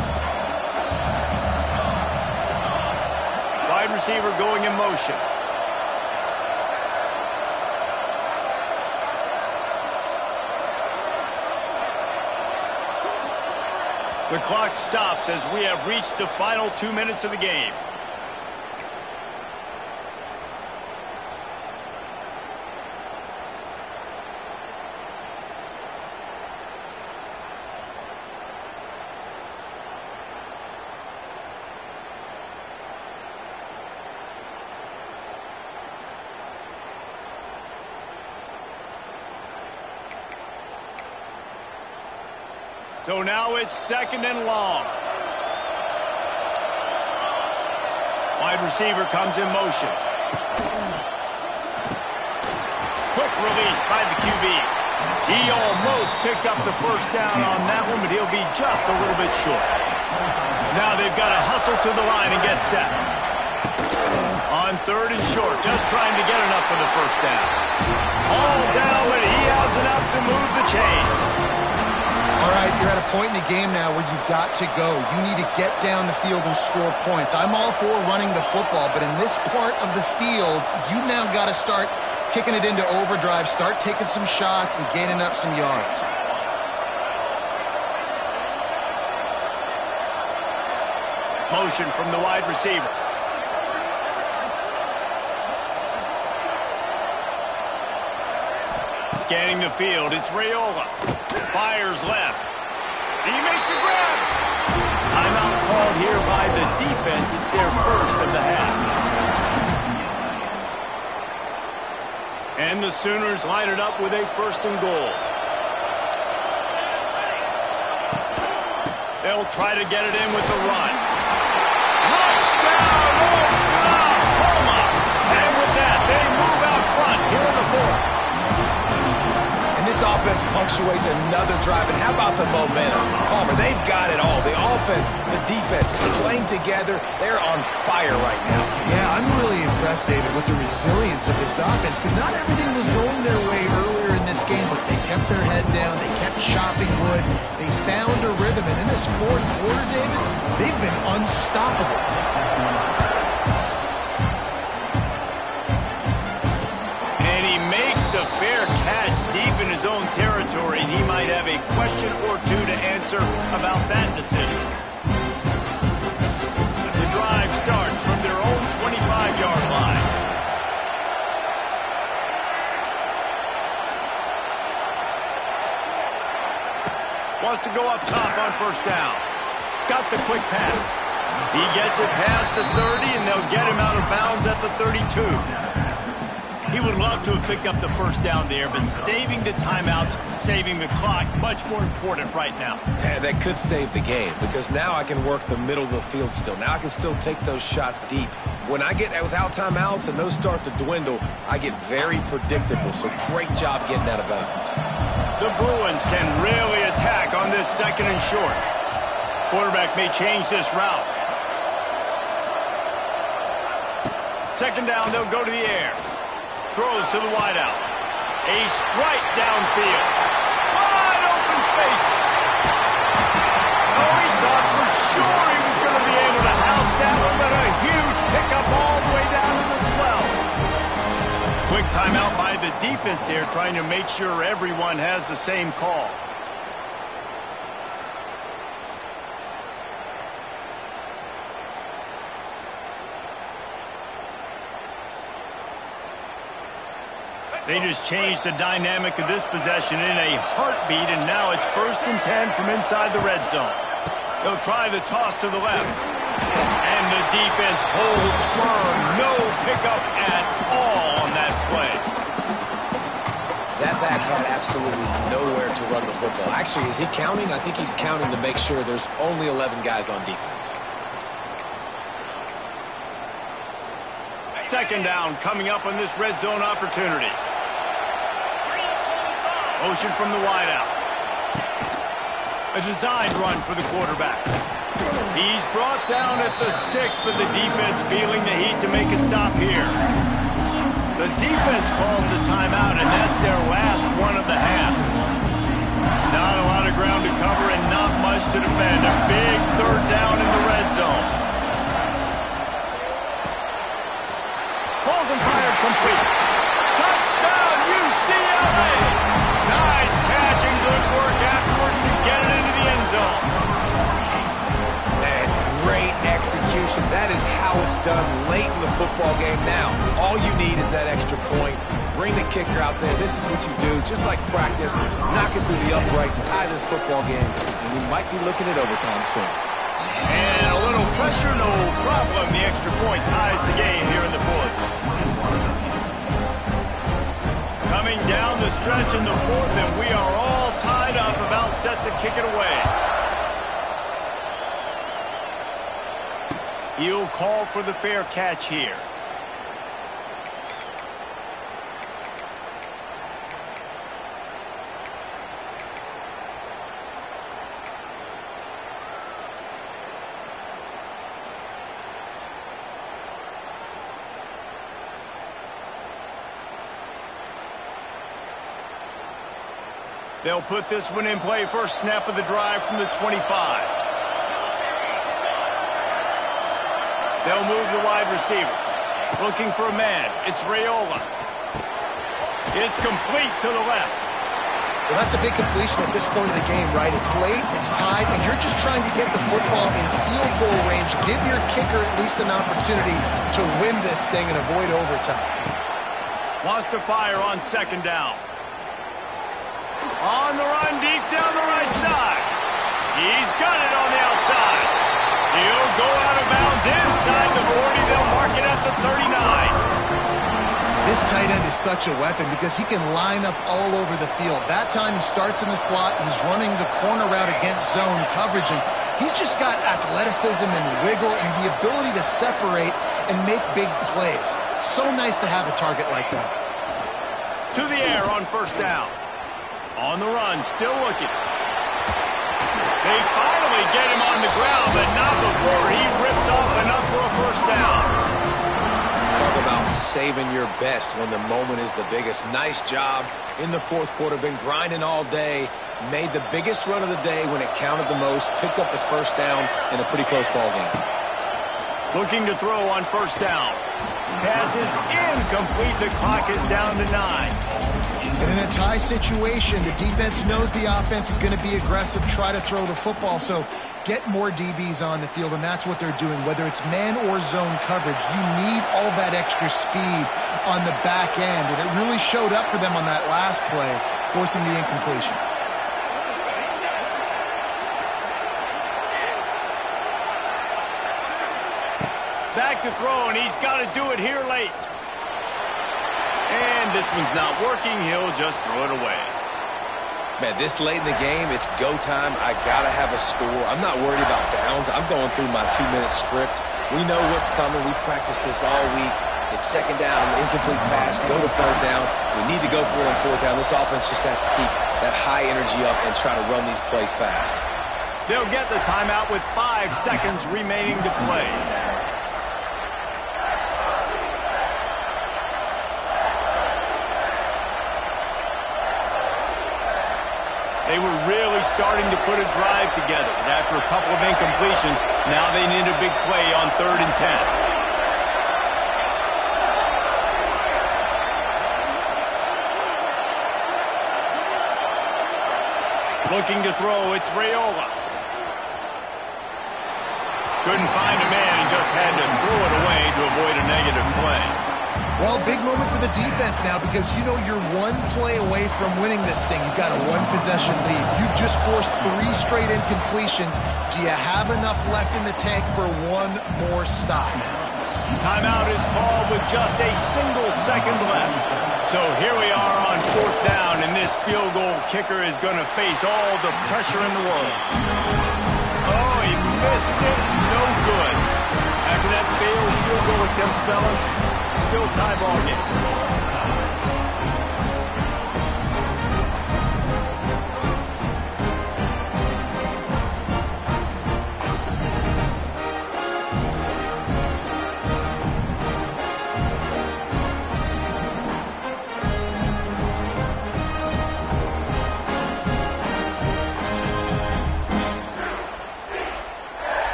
Wide receiver going in motion. The clock stops as we have reached the final 2 minutes of the game. So now it's 2nd and long. Wide receiver comes in motion. Quick release by the QB. He almost picked up the first down on that one, but he'll be just a little bit short. Now they've got to hustle to the line and get set. On 3rd and short, just trying to get enough for the first down. All down, but he has enough to move the chains. All right, you're at a point in the game now where you've got to go. You need to get down the field and score points. I'm all for running the football, but in this part of the field, you now got to start kicking it into overdrive, start taking some shots and gaining up some yards. Motion from the wide receiver. Scanning the field, it's Raiola. Fires left. He makes a grab. Timeout called here by the defense. It's their first of the half. And the Sooners line it up with a 1st and goal. They'll try to get it in with the run. Touchdown, Oklahoma! And with that, they move out front here in the 4th. This offense punctuates another drive, and how about the momentum? Palmer, they've got it all. The offense, the defense, playing together. They're on fire right now. Yeah, I'm really impressed, David, with the resilience of this offense, because not everything was going their way earlier in this game, but they kept their head down. They kept chopping wood. They found a rhythm, and in this 4th quarter, David, they've been unstoppable. Fair catch deep in his own territory, and he might have a question or two to answer about that decision. The drive starts from their own 25-yard line. Wants to go up top on 1st down. Got the quick pass. He gets it past the 30, and they'll get him out of bounds at the 32. He would love to have picked up the first down there, but saving the timeouts, saving the clock, much more important right now. Yeah, that could save the game, because now I can work the middle of the field still. Now I can still take those shots deep. When I get without timeouts and those start to dwindle, I get very predictable, so great job getting out of bounds. The Bruins can really attack on this 2nd and short. Quarterback may change this route. 2nd down, they'll go to the air. Throws to the wideout. A strike downfield. Wide open spaces. Oh, he thought for sure he was going to be able to house that one, but a huge pickup all the way down to the 12. Quick timeout by the defense there, trying to make sure everyone has the same call. They just changed the dynamic of this possession in a heartbeat, and now it's 1st and 10 from inside the red zone. They'll try the toss to the left. And the defense holds firm. No pickup at all on that play. That back had absolutely nowhere to run the football. Actually, is he counting? I think he's counting to make sure there's only 11 guys on defense. 2nd down coming up on this red zone opportunity. Motion from the wideout. A designed run for the quarterback. He's brought down at the 6, but the defense feeling the heat to make a stop here. The defense calls the timeout, and that's their last one of the half. Not a lot of ground to cover and not much to defend. A big 3rd down in the red zone. Pulls and fired complete. Touchdown, UCLA! Nice catch and good work afterwards to get it into the end zone. And great execution. That is how it's done late in the football game now. All you need is that extra point. Bring the kicker out there. This is what you do. Just like practice, knock it through the uprights, tie this football game, and we might be looking at overtime soon. And a little pressure, no problem. The extra point ties the game here in the 4th. Coming down the stretch in the fourth, and we are all tied up, about set to kick it away. He'll call for the fair catch here. They'll put this one in play. First snap of the drive from the 25. They'll move the wide receiver. Looking for a man. It's Raiola. It's complete to the left. Well, that's a big completion at this point of the game, right? It's late, it's tied, and you're just trying to get the football in field goal range. Give your kicker at least an opportunity to win this thing and avoid overtime. Wants to fire on second down. On the run, deep down the right side. He's got it on the outside. He'll go out of bounds inside the 40. They'll mark it at the 39. This tight end is such a weapon because he can line up all over the field. That time he starts in the slot. He's running the corner route against zone coverage, and he's just got athleticism and wiggle and the ability to separate and make big plays. It's so nice to have a target like that. To the air on first down. On the run, still looking. They finally get him on the ground, but not before he rips off enough for a first down. Talk about saving your best when the moment is the biggest. Nice job in the fourth quarter. Been grinding all day. Made the biggest run of the day when it counted the most. Picked up the first down in a pretty close ball game. Looking to throw on first down. Pass is incomplete. The clock is down to 9. And in a tie situation, the defense knows the offense is going to be aggressive, try to throw the football, so get more DBs on the field, and that's what they're doing. Whether it's man or zone coverage, you need all that extra speed on the back end, and it really showed up for them on that last play, forcing the incompletion. Back to throw, and he's got to do it here late. And this one's not working. He'll just throw it away. Man, this late in the game, it's go time. I got to have a score. I'm not worried about downs. I'm going through my 2-minute script. We know what's coming. We practiced this all week. It's second down, incomplete pass, go to third down. We need to go for it on fourth down. This offense just has to keep that high energy up and try to run these plays fast. They'll get the timeout with 5 seconds remaining to play. They were really starting to put a drive together. And after a couple of incompletions, now they need a big play on 3rd and 10. Looking to throw, it's Raiola. Couldn't find a man and just had to throw it away to avoid a negative play. Well, big moment for the defense now because you know you're one play away from winning this thing. You've got a one-possession lead. You've just forced 3 straight incompletions. Do you have enough left in the tank for one more stop? Timeout is called with just a single second left. So here we are on 4th down, and this field goal kicker is going to face all the pressure in the world. Oh, he missed it. No good. After that failed field goal attempt, fellas, still tie ball game.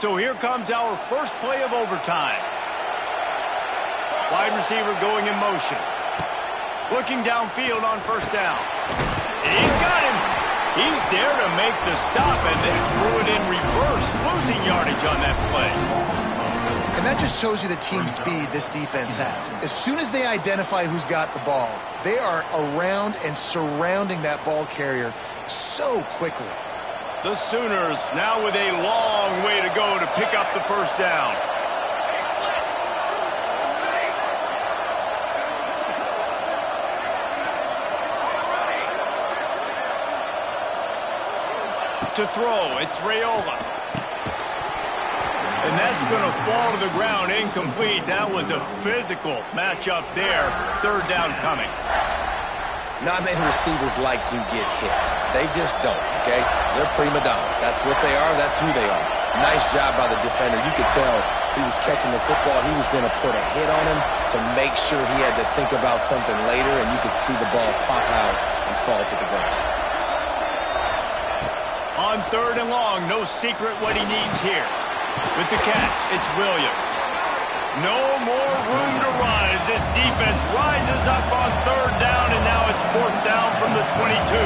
So here comes our first play of overtime. Wide receiver going in motion. Looking downfield on first down. He's got him. He's there to make the stop, and they threw it in reverse, losing yardage on that play. And that just shows you the team speed this defense has. As soon as they identify who's got the ball, they are around and surrounding that ball carrier so quickly. The Sooners now with a long way to go to pick up the first down. To throw, it's Raiola. And that's going to fall to the ground incomplete. That was a physical matchup there. Third down coming. Not many receivers like to get hit. They just don't, okay? They're prima donnas. That's what they are. That's who they are. Nice job by the defender. You could tell he was catching the football. He was going to put a hit on him to make sure he had to think about something later, and you could see the ball pop out and fall to the ground. On third and long, no secret what he needs here. With the catch, it's Williams. No more room to run as this defense rises up on third down, and now it's fourth down from the 22.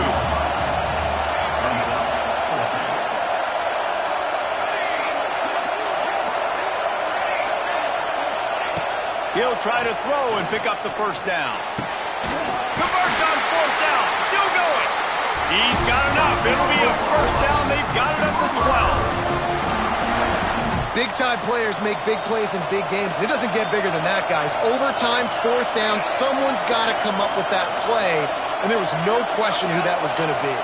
He'll try to throw and pick up the first down. Converts on fourth down, still going. He's got enough. It'll be a first down. They've got it up to 12. Big-time players make big plays in big games, and it doesn't get bigger than that, guys. Overtime, fourth down, someone's got to come up with that play, and there was no question who that was going to be.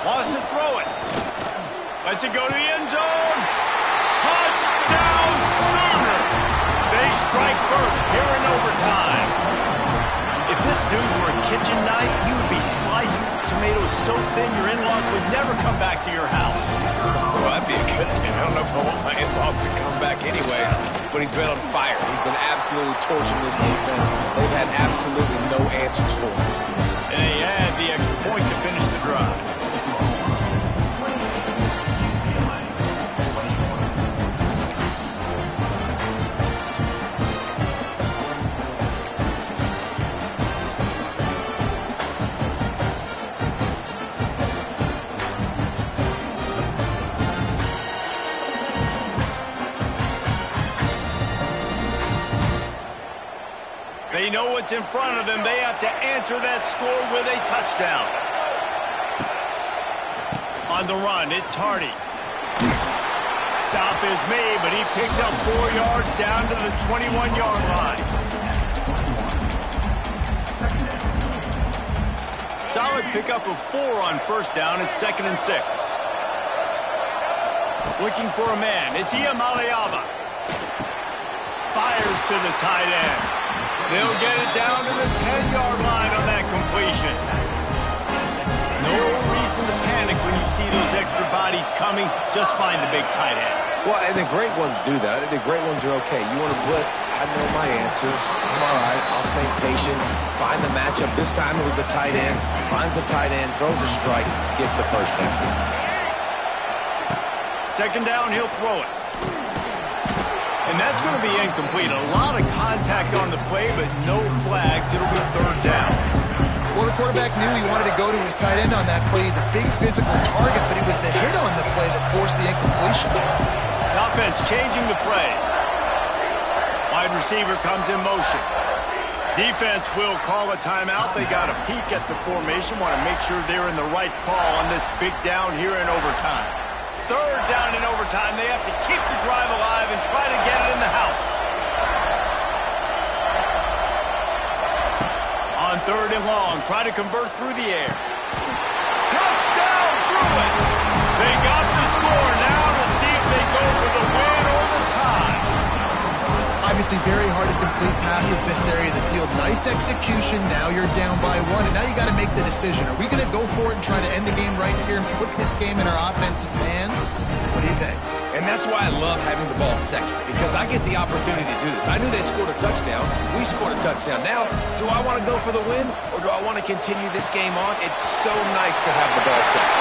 Wants to throw it. Lets it go to the end zone. Touchdown, Sooners! They strike first here in overtime. If this dude were a kitchen knife, you would be slicing tomatoes so thin your in-laws would never come back to your house. Well, that'd be a good thing. I don't know if I want my in-laws to come back anyways, but he's been on fire. He's been absolutely torching this defense. They've had absolutely no answers for him. And they had the extra point to finish the drive. They know what's in front of them. They have to answer that score with a touchdown. On the run, it's Hardy. Stop is made, but he picks up 4 yards down to the 21-yard line. Solid pickup of 4 on first down. It's 2nd and 6. Looking for a man. It's Iamaleava. Fires to the tight end. They'll get it down to the 10-yard line on that completion. No reason to panic when you see those extra bodies coming. Just find the big tight end. Well, and the great ones do that. The great ones are okay. You want to blitz? I know my answers. I'm all right. I'll stay patient. Find the matchup. This time it was the tight end. Finds the tight end, throws a strike, gets the first down. 2nd down, he'll throw it. And that's going to be incomplete. A lot of contact on the play, but no flags. It'll be 3rd down. Well, the quarterback knew he wanted to go to his tight end on that play. He's a big physical target, but it was the hit on the play that forced the incompletion. Offense changing the play. Wide receiver comes in motion. Defense will call a timeout. They got a peek at the formation. Want to make sure they're in the right call on this big down here in overtime. 3rd down in overtime. They have to keep the drive alive and try to get it in the house. On 3rd and long, try to convert through the air. Touchdown, Bruins! They got the score now to see if they go for the win or the tie. Obviously very hard to complete passes this area of the field. Nice execution. Now you're down by 1, and now you got to make the decision. Are we going to go for it and try to end the game right here and put this game in our offense's hands? What do you think? And that's why I love having the ball second, because I get the opportunity to do this. I knew they scored a touchdown. We scored a touchdown. Now, do I want to go for the win, or do I want to continue this game on? It's so nice to have the ball second.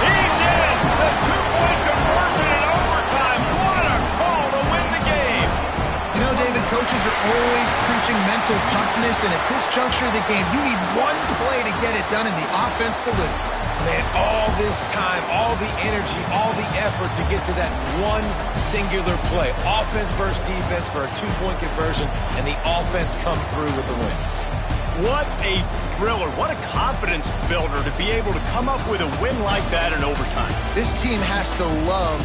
He's in! The 2-point conversion in overtime. What a call to win the game! You know, David, Coach coaches are always preaching mental toughness, and at this juncture of the game, you need one play to get it done, and the offense delivered. Man, all this time, all the energy, all the effort to get to that one singular play. Offense versus defense for a two-point conversion, and the offense comes through with the win. What a thriller. What a confidence builder to be able to come up with a win like that in overtime. This team has to love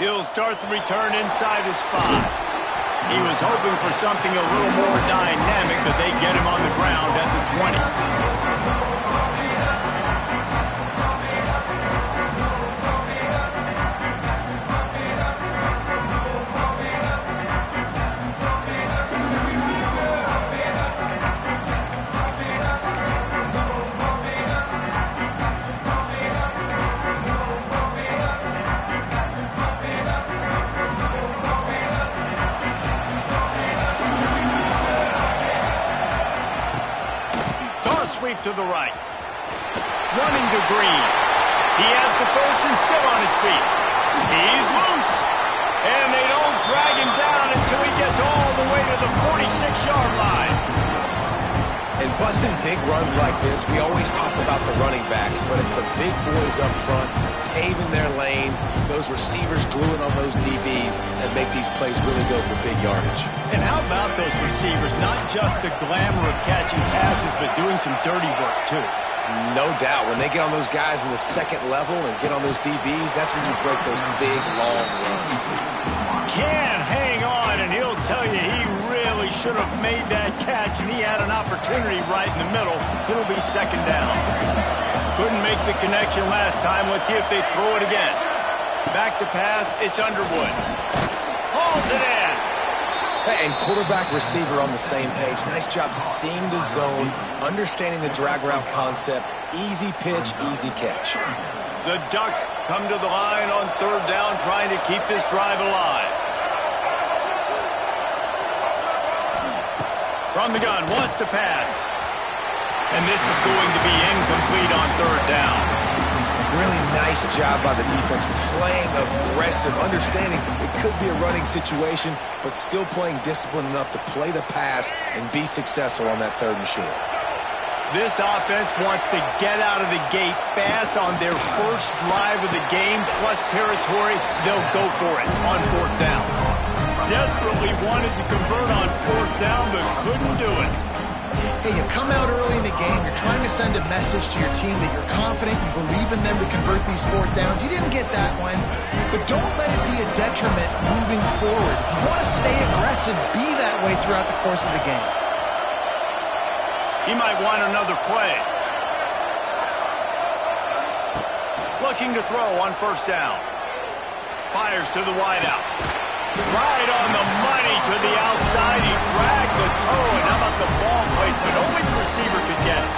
He'll start the return inside his 5. He was hoping for something a little more dynamic, but they get him on the ground at the 20. To the right. Running to Green. He has the first and still on his feet. He's loose. And they don't drag him down until he gets all the way to the 46-yard line. And busting big runs like this, we always talk about the running backs, but it's the big boys up front, paving their lanes, those receivers gluing on those DBs that make these plays really go for big yardage. And how about those receivers? Not just the glamour of catching passes, but doing some dirty work, too. No doubt. When they get on those guys in the second level and get on those DBs, that's when you break those big, long runs. Can't hang on, and he'll tell you he really should have made that catch, and he had an opportunity right in the middle. It'll be second down. Couldn't make the connection last time. Let's see if they throw it again. Back to pass. It's Underwood. Hauls it in. And quarterback receiver on the same page. Nice job seeing the zone, understanding the drag route concept. Easy pitch, easy catch. The Ducks come to the line on third down, trying to keep this drive alive. From the gun, wants to pass. And this is going to be incomplete on third down. Really nice job by the defense, playing aggressive, understanding it could be a running situation, but still playing disciplined enough to play the pass and be successful on that third and short. This offense wants to get out of the gate fast on their first drive of the game, plus territory. They'll go for it on fourth down. Desperately wanted to convert on fourth down, but couldn't do it. Hey, you come out early in the game, you're trying to send a message to your team that you're confident, you believe in them to convert these fourth downs. You didn't get that one, but don't let it be a detriment moving forward. If you want to stay aggressive, be that way throughout the course of the game. He might want another play. Looking to throw on first down. Fires to the wideout. Right on the money to the outside. He dragged the toe, and how about the ball placement? Only the receiver could get it.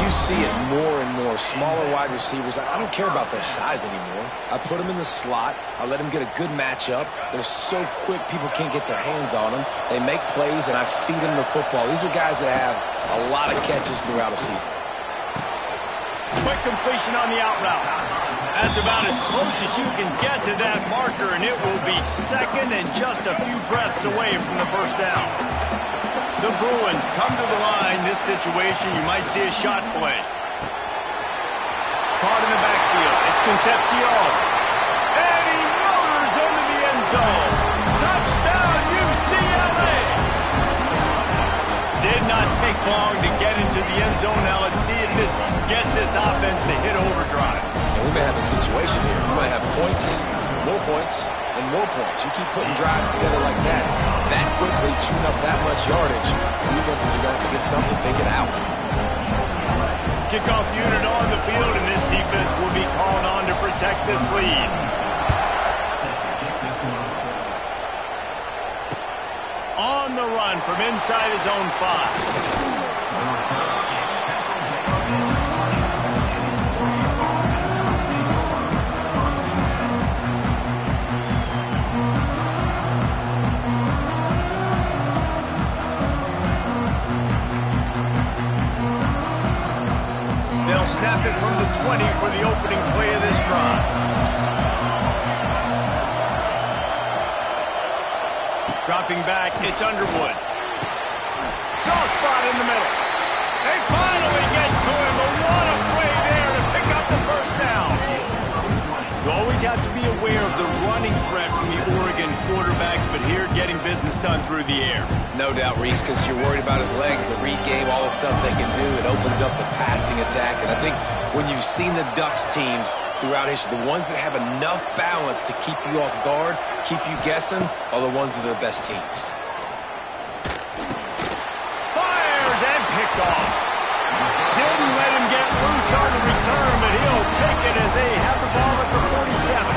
You see it more and more. Smaller wide receivers, I don't care about their size anymore. I put them in the slot. I let them get a good matchup. They're so quick, people can't get their hands on them. They make plays, and I feed them the football. These are guys that have a lot of catches throughout a season. Quick completion on the out route. That's about as close as you can get to that marker, and it will be second and just a few breaths away from the first down. The Bruins come to the line. This situation, you might see a shot play. Caught in the backfield. It's Concepcion. And he motors into the end zone. Touchdown, UCLA! Did not take long to get into the end zone. Now let's see if this gets this offense to hit overdrive. And we may have a situation here. We might have points, and more points. You keep putting drives together like that quickly, chewing up that much yardage, defenses are going to have to get something figured out. Kickoff unit on the field, and this defense will be called on to protect this lead. On the run from inside his own 5. Snap it from the 20 for the opening play of this drive. Dropping back, it's Underwood. Soft spot in the middle. They finally get to him, but what a play there to pick up the first down. You always have to be aware of the running threat from the Oregon quarterbacks, but here getting business done through the air. No doubt, Reese, because you're worried about his legs, the read game, all the stuff they can do. It opens up the passing attack. And I think when you've seen the Ducks teams throughout history, the ones that have enough balance to keep you off guard, keep you guessing, are the ones that are the best teams. Fires and picked off. Didn't let him get loose on the return, but he'll take it as they have the ball at the 47.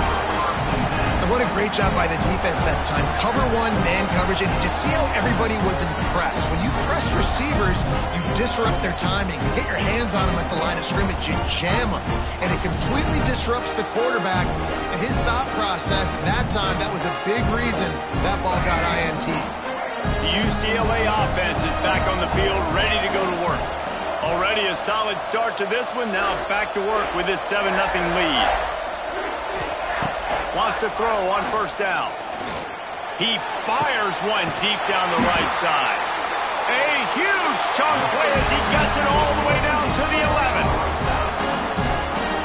What a great job by the defense that time. Cover one, man coverage, and you just see how everybody was impressed. When you press receivers, you disrupt their timing. You get your hands on them at the line of scrimmage. You jam them, and it completely disrupts the quarterback and his thought process. And that time, that was a big reason that ball got INT. The UCLA offense is back on the field, ready to go to work. Already a solid start to this one. Now back to work with this 7-0 lead. Wants to throw on first down. He fires one deep down the right side. A huge chunk play as he gets it all the way down to the 11.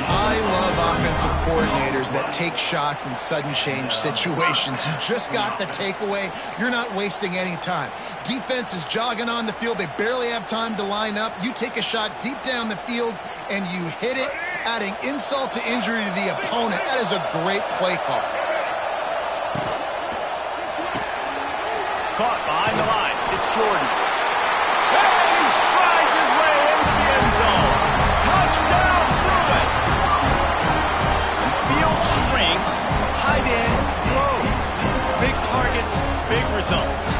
I love offensive coordinators that take shots in sudden change situations. You just got the takeaway. You're not wasting any time. Defense is jogging on the field. They barely have time to line up. You take a shot deep down the field, and you hit it, adding insult to injury to the opponent. That is a great play call. Caught behind the line. It's Jordan. And he strides his way into the end zone. Touchdown, proven. Field shrinks. Tight end grows. Big targets, big results.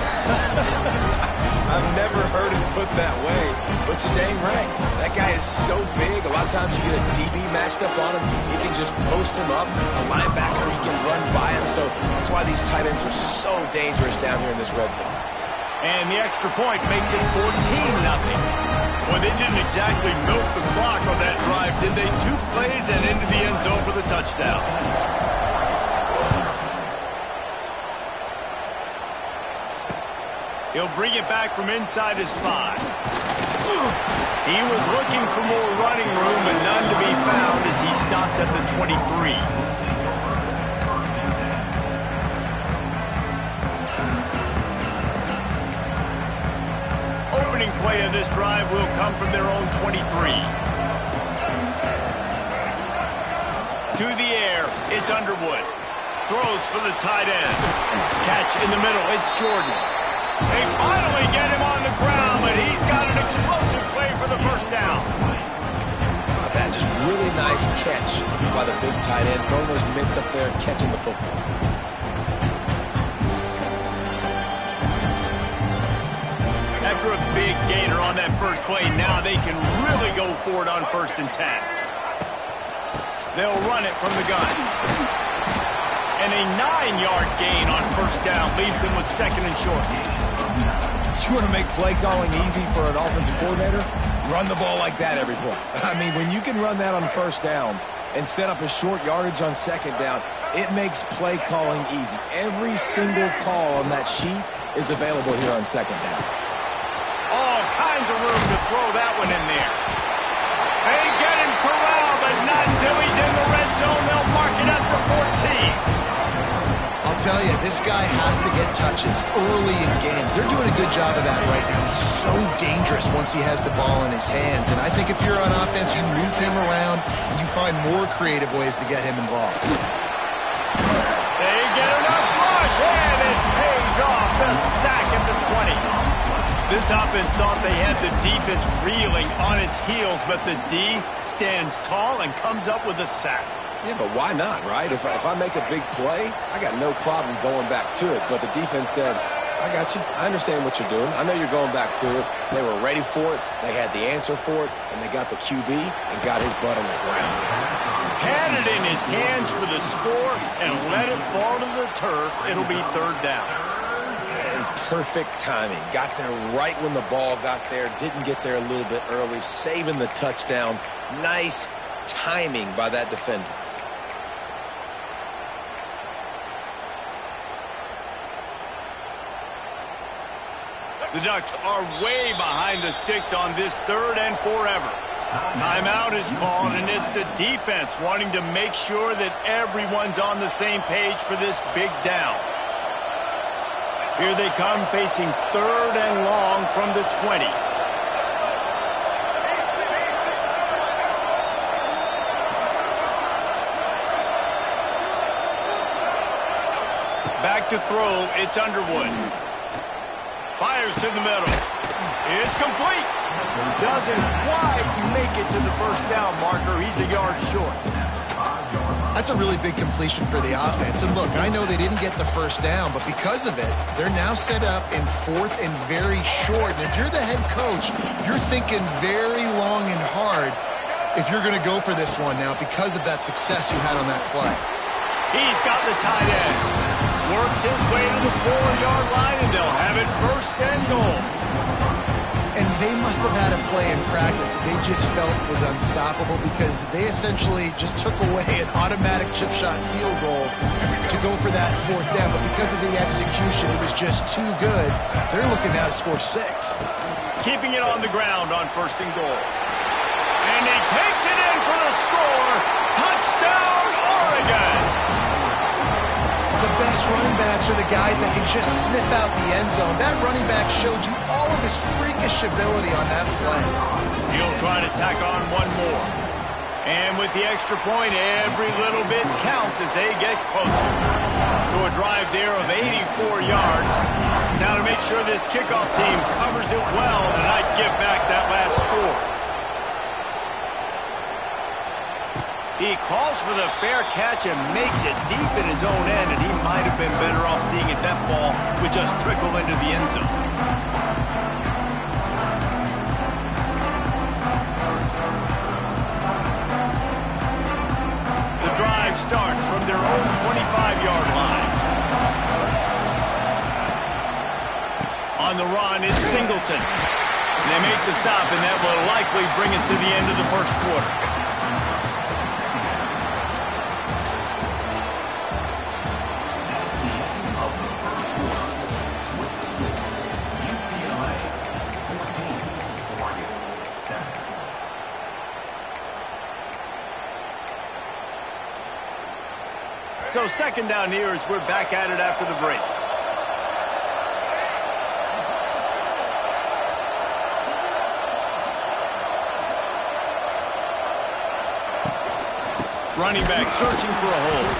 I've never heard it put that way, but you're dang right. That guy is so big. A lot of times you get a DB matched up on him. He can just post him up. A linebacker, he can run by him. So that's why these tight ends are so dangerous down here in this red zone. And the extra point makes it 14-0. Well, they didn't exactly milk the clock on that drive, did they? 2 plays and into the end zone for the touchdown. He'll bring it back from inside his 5. He was looking for more running room, but none to be found as he stopped at the 23. Opening play of this drive will come from their own 23. To the air, it's Underwood. Throws for the tight end. Catch in the middle, it's Jordan. They finally get him on the ground, but he's got an explosive play for the first down. That just really nice catch by the big tight end, throwing those mitts up there and catching the football. After a big gainer on that first play, now they can really go for it on 1st and 10. They'll run it from the gun. And a 9-yard gain on 1st down leaves them with 2nd and short. You want to make play calling easy for an offensive coordinator? Run the ball like that every play. I mean, when you can run that on 1st down and set up a short yardage on 2nd down, it makes play calling easy. Every single call on that sheet is available here on 2nd down. All kinds of room to throw that one in there. They get him corralled, but not until he's in the red zone. They'll mark it at the 14. I'll tell you, this guy has to get touches early in games. They're doing a good job of that right now. He's so dangerous once he has the ball in his hands. And I think if you're on offense, you move him around and you find more creative ways to get him involved. They get enough rush, and it pays off. The sack at the 20. This offense thought they had the defense reeling on its heels, but the D stands tall and comes up with a sack. Yeah, but why not, right? If I make a big play, I got no problem going back to it. But the defense said, I got you. I understand what you're doing. I know you're going back to it. They were ready for it. They had the answer for it. And they got the QB and got his butt on the ground. Had it in his hands for the score and let it fall to the turf. It'll be 3rd down. And perfect timing. Got there right when the ball got there. Didn't get there a little bit early. Saving the touchdown. Nice timing by that defender. The Ducks are way behind the sticks on this 3rd and forever. Timeout is called, and it's the defense wanting to make sure that everyone's on the same page for this big down. Here they come facing 3rd and long from the 20. Back to throw, it's Underwood. Fires to the middle. It's complete. Doesn't quite make it to the 1st down marker. He's a yard short. That's a really big completion for the offense. And look, I know they didn't get the 1st down, but because of it, they're now set up in 4th and very short. And if you're the head coach, you're thinking very long and hard if you're going to go for this one now because of that success you had on that play. He's got the tight end. Works his way to the 4-yard line, and they'll have it 1st and goal. And they must have had a play in practice that they just felt was unstoppable because they essentially just took away an automatic chip shot field goal to go for that 4th down. But because of the execution, it was just too good. They're looking now to score 6. keeping it on the ground on 1st and goal. And he takes it in for the score. Touchdown, Oregon! The best running backs are the guys that can just sniff out the end zone. That running back showed you all of his freakish ability on that play. He'll try to tack on one more. And with the extra point, every little bit counts as they get closer. So a drive there of 84 yards. Now to make sure this kickoff team covers it well and not give back that last score. He calls for the fair catch and makes it deep in his own end, and he might have been better off seeing if that ball would just trickle into the end zone. The drive starts from their own 25-yard line. On the run, it's Singleton. They make the stop, and that will likely bring us to the end of the first quarter. So 2nd down here as we're back at it after the break. Running back searching for a hole.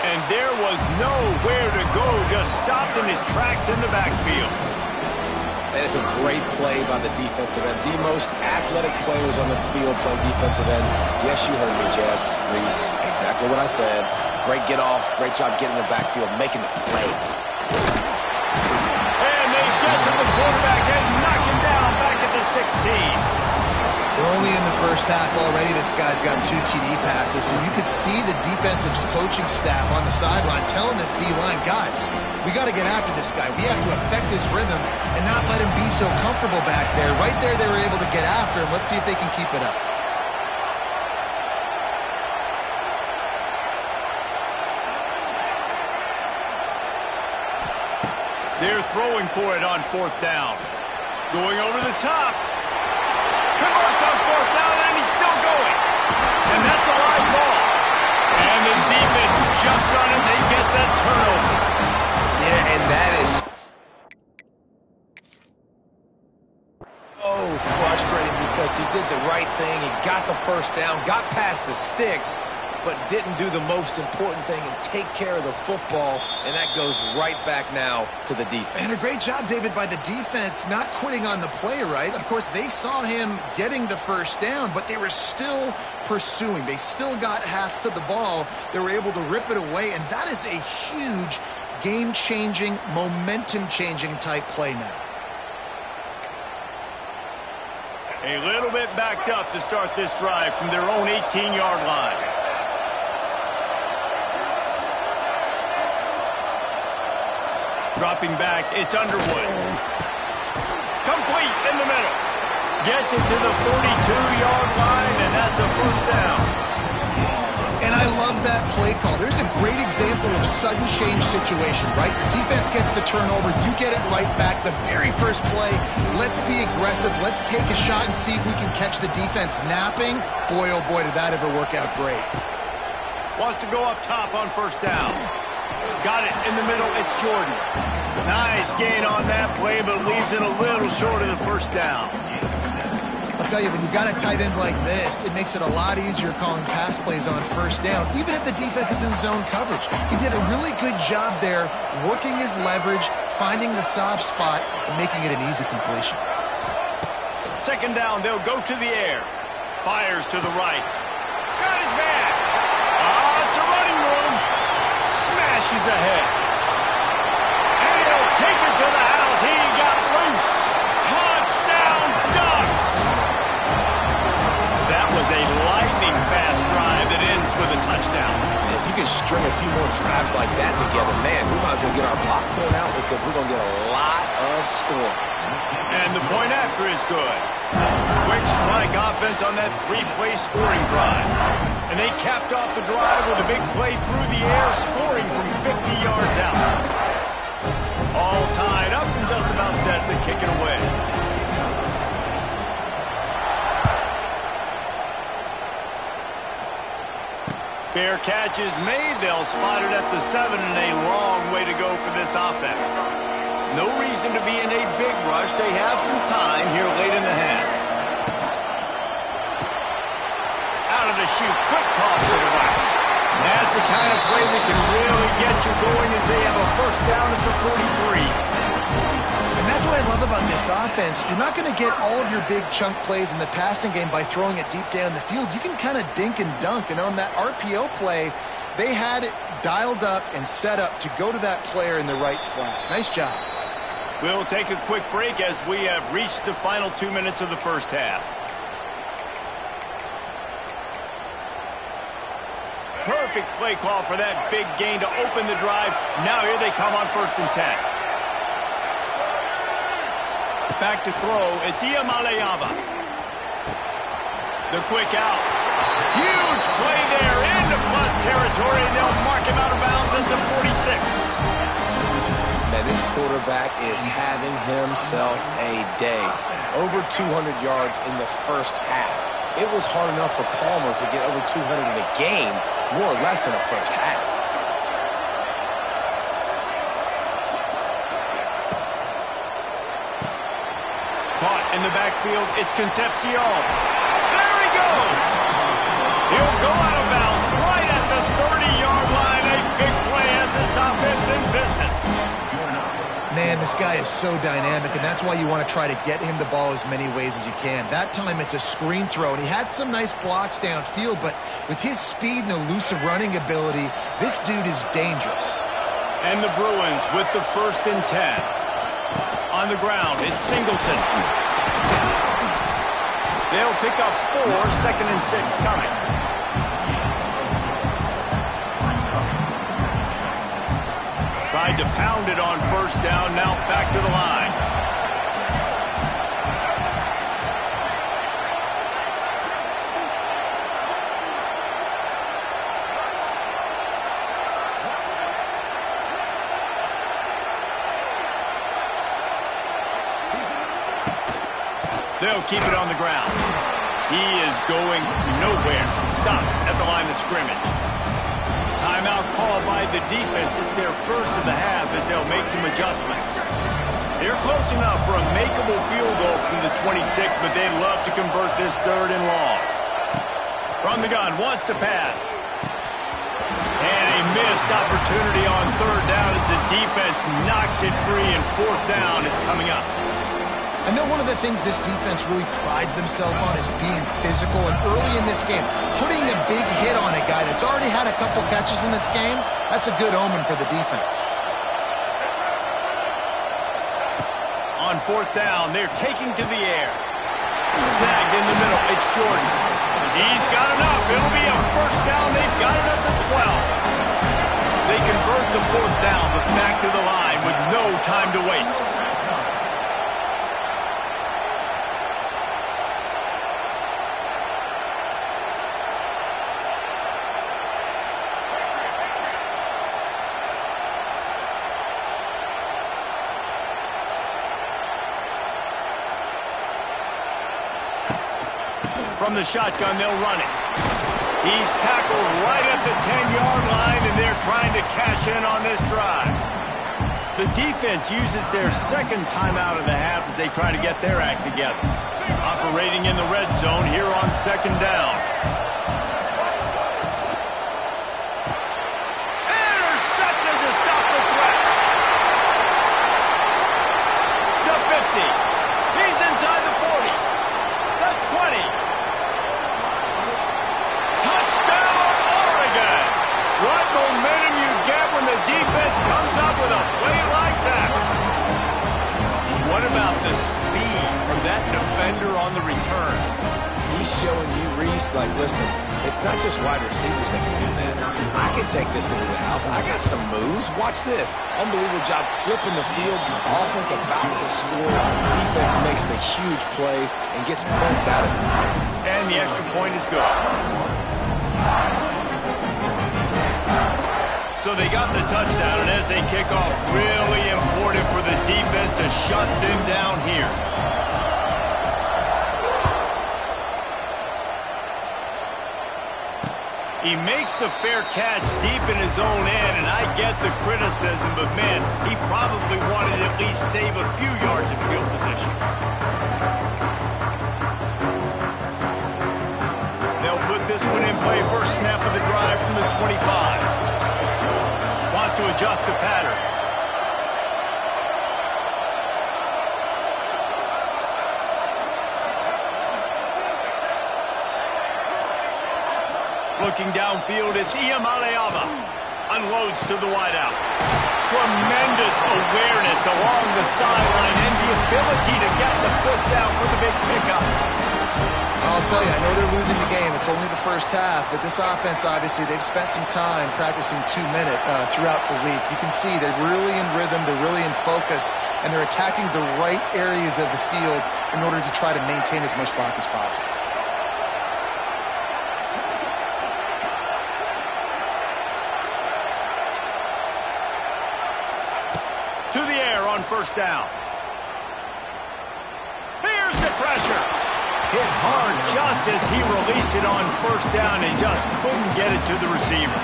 And there was nowhere to go, just stopped in his tracks in the backfield. And it's a great play by the defensive end. The most athletic players on the field play defensive end. Yes, you heard me, Jess, Reese. Exactly what I said. Great get off. Great job getting in the backfield, making the play. And they get to the quarterback and knock him down back at the 16. They're only in the first half already. This guy's got 2 TD passes, so you could see the defensive coaching staff on the sideline telling this D-line, guys, we got to get after this guy. We have to affect his rhythm and not let him be so comfortable back there. Right there, they were able to get after him. Let's see if they can keep it up. They're throwing for it on 4th down. Going over the top. Converts on 4th down, and he's still going. And that's a live ball. And the defense jumps on it. They get that turnover. Yeah, and that is so frustrating because he did the right thing. He got the 1st down, got past the sticks, but didn't do the most important thing and take care of the football, and that goes right back now to the defense. And a great job, David, by the defense not quitting on the play, right? Of course, they saw him getting the 1st down, but they were still pursuing. They still got hats to the ball. They were able to rip it away, and that is a huge game-changing, momentum-changing type play now. A little bit backed up to start this drive from their own 18-yard line. Dropping back, it's Underwood. Complete in the middle. Gets it to the 42-yard line, and that's a 1st down. And I love that play call. There's a great example of sudden change situation, right? Your defense gets the turnover, you get it right back. The very first play, let's be aggressive. Let's take a shot and see if we can catch the defense napping. Boy, oh boy, did that ever work out great. Wants to go up top on 1st down. Got it in the middle, it's Jordan. Nice gain on that play, but leaves it a little short of the 1st down. I'll tell you, when you've got a tight end like this, it makes it a lot easier calling pass plays on 1st down, even if the defense is in zone coverage. He did a really good job there, working his leverage, finding the soft spot, and making it an easy completion. 2nd down, they'll go to the air. Fires to the right. Got his man. It's a running room. Smashes ahead. And he'll take it to the house. He got loose. Touchdown, Ducks. That was a lightning-fast drive that ends with a touchdown. If you can string a few more drives like that together, man, we might as well get our popcorn out because we're going to get a lot of scoring. And the point after is good. Quick strike offense on that 3-play scoring drive. And they capped off the drive with a big play through the air, scoring from 50 yards out. All tied up and just about set to kick it away. Fair catch is made. They'll spot it at the 7, and a long way to go for this offense. No reason to be in a big rush. They have some time here late in the half. Out of the chute, quick toss to the right. That's the kind of play that can really get you going as they have a first down at the 43. And that's what I love about this offense. You're not going to get all of your big chunk plays in the passing game by throwing it deep down the field. You can kind of dink and dunk. And on that RPO play, they had it dialed up and set up to go to that player in the right flat. Nice job. We'll take a quick break as we have reached the final 2 minutes of the first half. Perfect play call for that big gain to open the drive. Now here they come on 1st and 10. Back to throw. It's Iamaleava. The quick out. Huge play there into plus territory, and they'll mark him out of bounds at the 46. Man, this quarterback is having himself a day. Over 200 yards in the first half. It was hard enough for Palmer to get over 200 in a game, more or less in the first half. Caught in the backfield, it's Concepcion. There he goes! He'll go out of bounds right at the 30-yard line. A big play as this offense in business. Man, this guy is so dynamic, and that's why you want to try to get him the ball as many ways as you can. That time it's a screen throw, and he had some nice blocks downfield, but with his speed and elusive running ability, this dude is dangerous. And the Bruins with the 1st and 10. On the ground, it's Singleton. They'll pick up 4, 2nd and 6 coming. Tried to pound it on 1st down, now back to the line. They'll keep it on the ground. He is going nowhere. Stop at the line of scrimmage. Timeout called by the defense. It's their first of the half as they'll make some adjustments. They're close enough for a makeable field goal from the 26, but they'd love to convert this 3rd and long. From the gun, wants to pass. And a missed opportunity on 3rd down as the defense knocks it free, and 4th down is coming up. I know one of the things this defense really prides themselves on is being physical, and early in this game, putting a big hit on a guy that's already had a couple catches in this game, that's a good omen for the defense. On 4th down, they're taking to the air. Snagged in the middle, it's Jordan. He's got enough. It'll be a 1st down. They've got it up to 12. They convert the 4th down, but back to the line with no time to waste. From the shotgun, they'll run it. He's tackled right at the 10-yard line, and they're trying to cash in on this drive. The defense uses their 2nd timeout of the half as they try to get their act together. Operating in the red zone here on 2nd down. Intercepted to stop the threat. The 50. He's inside the 40. The 20. What momentum you get when the defense comes up with a play like that. What about the speed from that defender on the return? He's showing you, Reese, like, listen, it's not just wide receivers that can do that. I can take this into the house. I got some moves. Watch this. Unbelievable job flipping the field. Offense about to score. Defense makes the huge plays and gets points out of it. And the extra point is good. So they got the touchdown, and as they kick off, really important for the defense to shut them down here. He makes the fair catch deep in his own end, and I get the criticism, but man, he probably wanted to at least save a few yards of field position. They'll put this one in play. First snap of the drive from the 25. Wants to adjust the pattern. Looking downfield, it's Iamaleava. Unloads to the wideout. Tremendous awareness along the sideline and the ability to get the foot down for the big pickup. I'll tell you, I know they're losing the game. It's only the first half, but this offense, obviously, they've spent some time practicing 2-minute throughout the week. You can see they're really in rhythm, they're really in focus, and they're attacking the right areas of the field in order to try to maintain as much clock as possible. To the air on first down. Here's the pressure. Hit hard just as he released it on first down and just couldn't get it to the receiver.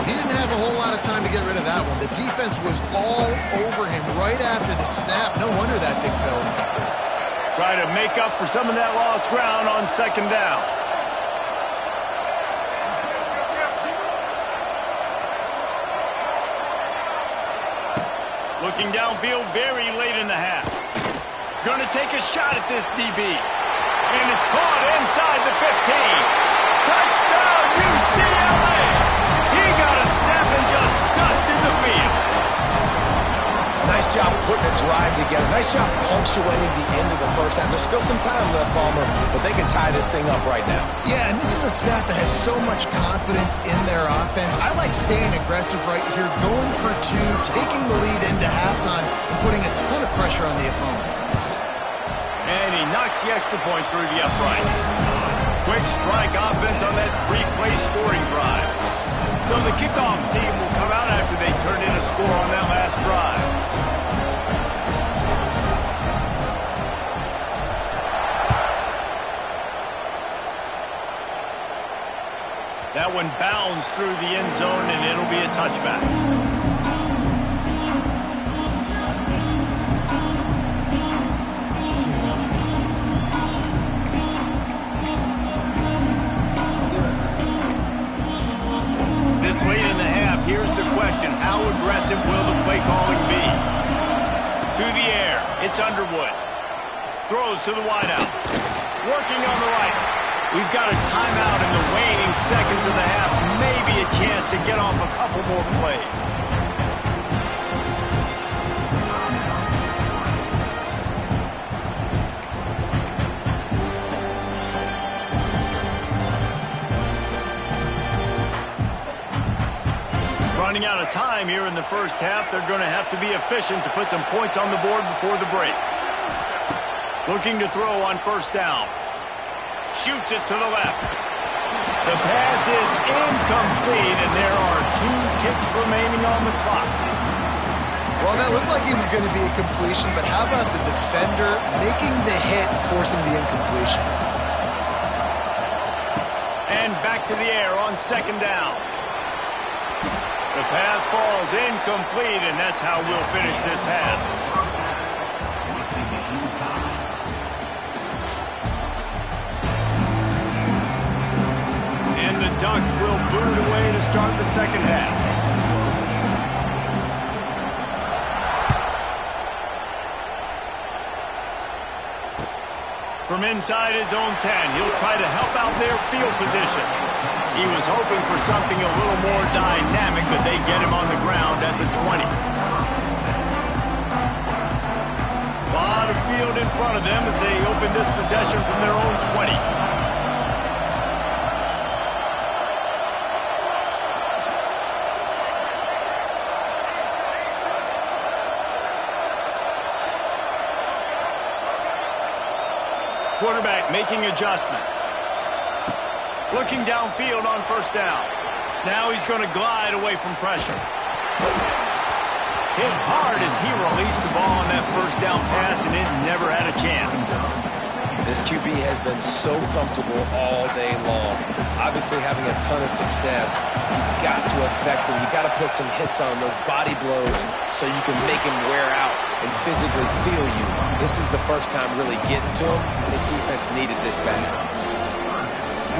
He didn't have a whole lot of time to get rid of that one. The defense was all over him right after the snap. No wonder that thing fell. Try to make up for some of that lost ground on second down. Looking downfield very late in the half. Gonna take a shot at this DB. And it's caught inside the 15. Touchdown, UCLA! He got a step and just dusted the field. Nice job putting a drive together. Nice job punctuating the end of the first half. There's still some time left, Palmer, but they can tie this thing up right now. Yeah, and this is a staff that has so much confidence in their offense. I like staying aggressive right here, going for two, taking the lead into halftime, and putting a ton of pressure on the opponent. And he knocks the extra point through the uprights. Quick strike offense on that three-play scoring drive. So the kickoff team will come out after they turn in a score on that last drive. That one bounds through the end zone, and it'll be a touchback. This late in the half, here's the question. How aggressive will the play calling be? To the air, it's Underwood. Throws to the wideout. Working on the right. We've got a timeout in the waning seconds of the half. Maybe a chance to get off a couple more plays. Running out of time here in the first half. They're going to have to be efficient to put some points on the board before the break. Looking to throw on first down. Shoots it to the left. The pass is incomplete, and there are 2 ticks remaining on the clock. Well, that looked like he was going to be a completion, but how about the defender making the hit, forcing the incompletion? And back to the air on second down. The pass falls incomplete, and that's how we'll finish this half. The Ducks will boot it away to start the second half. From inside his own 10, he'll try to help out their field position. He was hoping for something a little more dynamic, but they get him on the ground at the 20. A lot of field in front of them as they open this possession from their own 20. Quarterback making adjustments. Looking downfield on first down. Now he's going to glide away from pressure. Hit hard as he released the ball on that first down pass, and it never had a chance. This QB has been so comfortable all day long. Obviously having a ton of success. You've got to affect him. You've got to put some hits on him, those body blows, so you can make him wear out and physically feel you. This is the first time really getting to him. This defense needed this bad.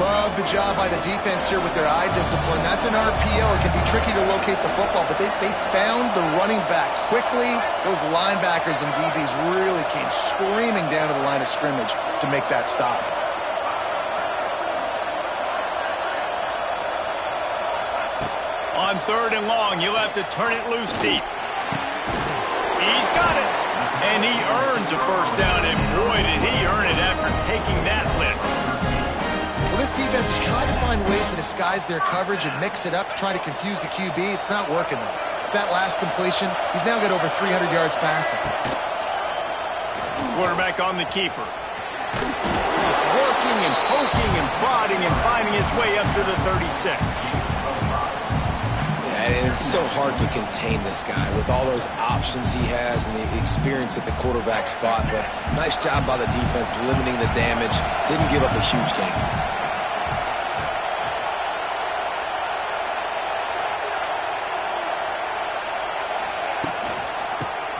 Love the job by the defense here with their eye discipline. That's an RPO. It can be tricky to locate the football, but they found the running back quickly. Those linebackers and DBs really came screaming down to the line of scrimmage to make that stop. On 3rd and long, you'll have to turn it loose deep. He's got it. And he earns a first down, and boy, did he earn it after taking that lift. Well, this defense is trying to find ways to disguise their coverage and mix it up to try to confuse the QB. It's not working, though. With that last completion, he's now got over 300 yards passing. Quarterback on the keeper. Just working and poking and prodding and finding his way up to the 36. And it's so hard to contain this guy with all those options he has and the experience at the quarterback spot. But nice job by the defense limiting the damage. Didn't give up a huge gain.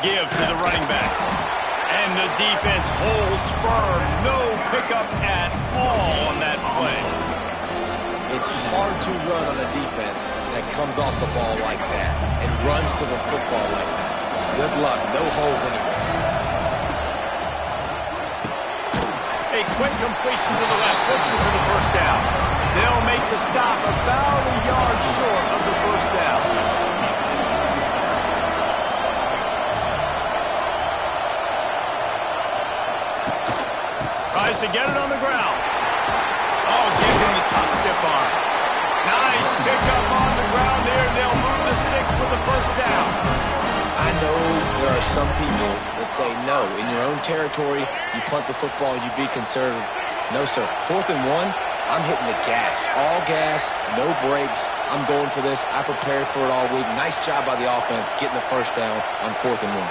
Give to the running back. And the defense holds firm. No pickup at all on that play. It's hard to run on a defense that comes off the ball like that and runs to the football like that. Good luck. No holes anywhere. A quick completion to the left, looking for the first down. They'll make the stop about a yard short of the first down. Tries to get it on the ground. Oh, gives him the tough stiff arm. Nice pickup on the ground there. They'll move the sticks for the first down. I know there are some people that say, no, in your own territory, you punt the football, you be conservative. No, sir. 4th and 1, I'm hitting the gas. All gas, no brakes. I'm going for this. I prepared for it all week. Nice job by the offense getting the first down on 4th and 1.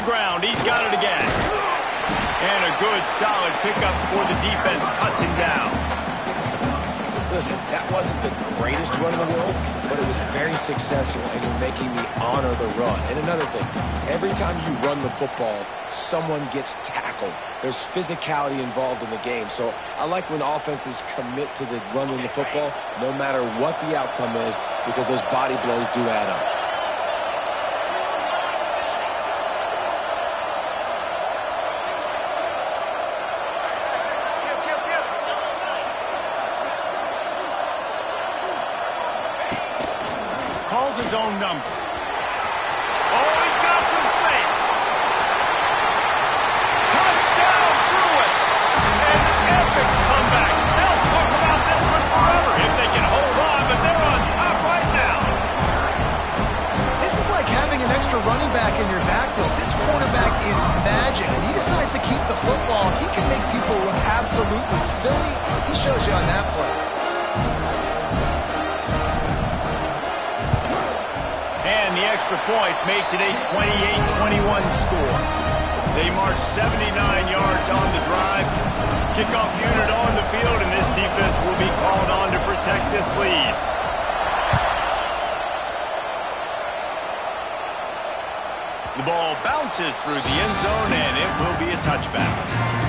Ground. He's got it again. And a good, solid pickup before the defense cuts him down. Listen, that wasn't the greatest run in the world, but it was very successful, and you're making me honor the run. And another thing, every time you run the football, someone gets tackled. There's physicality involved in the game. So I like when offenses commit to the running the football, no matter what the outcome is, because those body blows do add up. His own number. Oh, he's got some space. Touchdown, Bruins. An epic comeback. They'll talk about this one forever if they can hold on, but they're on top right now. This is like having an extra running back in your backfield. This quarterback is magic. When he decides to keep the football, he can make people look absolutely silly. He shows you on that play. And the extra point makes it a 28-21 score. They march 79 yards on the drive. Kickoff unit on the field, and this defense will be called on to protect this lead. The ball bounces through the end zone, and it will be a touchback.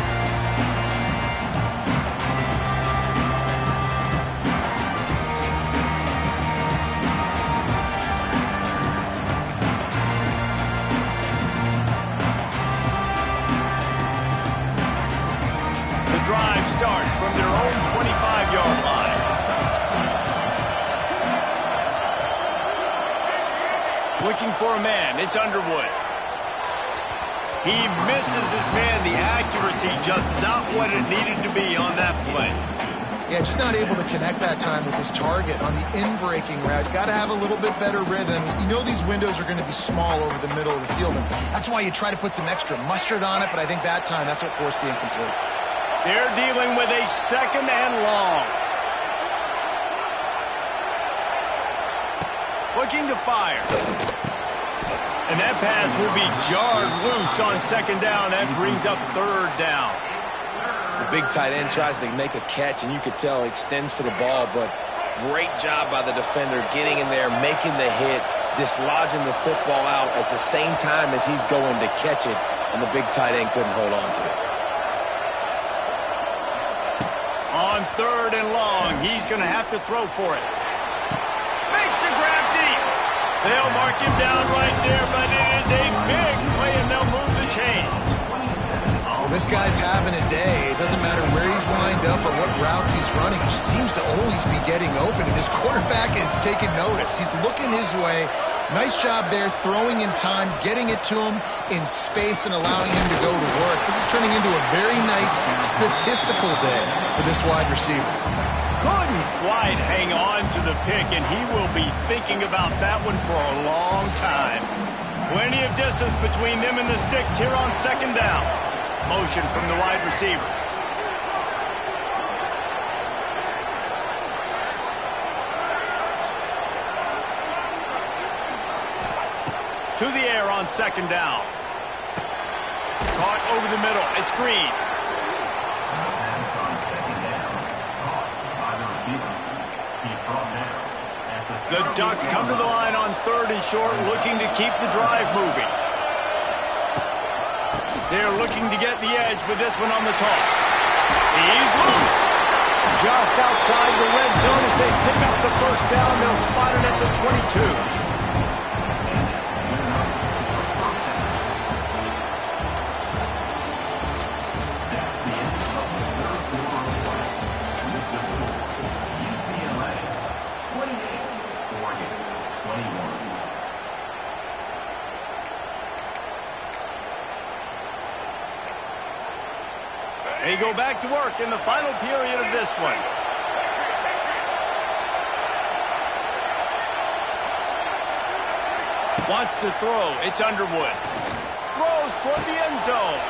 Drive starts from their own 25-yard line. Looking for a man. It's Underwood. He misses his man. The accuracy just not what it needed to be on that play. Yeah, just not able to connect that time with his target on the in-breaking route. Got to have a little bit better rhythm. You know these windows are going to be small over the middle of the field, and that's why you try to put some extra mustard on it, but I think that time that's what forced the incomplete. They're dealing with a 2nd and long. Looking to fire. And that pass will be jarred loose on second down. That brings up third down. The big tight end tries to make a catch, and you could tell he extends for the ball, but great job by the defender getting in there, making the hit, dislodging the football out at the same time as he's going to catch it, and the big tight end couldn't hold on to it. On third and long, he's going to have to throw for it. Makes a grab deep. They'll mark him down right there, but it is a big play, and they'll move the chains. This guy's having a day. It doesn't matter where he's lined up or what routes he's running. He just seems to always be getting open, and his quarterback is taking notice. He's looking his way. Nice job there, throwing in time, getting it to him in space and allowing him to go to work. This is turning into a very nice statistical day for this wide receiver. Couldn't quite hang on to the pick, and he will be thinking about that one for a long time. Plenty of distance between them and the sticks here on second down. Motion from the wide receiver. To the air on second down. Caught over the middle. It's Green. The Ducks come to the line on third and short, looking to keep the drive moving. They're looking to get the edge with this one on the toss. He's loose. Just outside the red zone as they pick up the first down. They'll spot it at the 22. They go back to work in the final period of this one. Wants to throw. It's Underwood. Throws toward the end zone.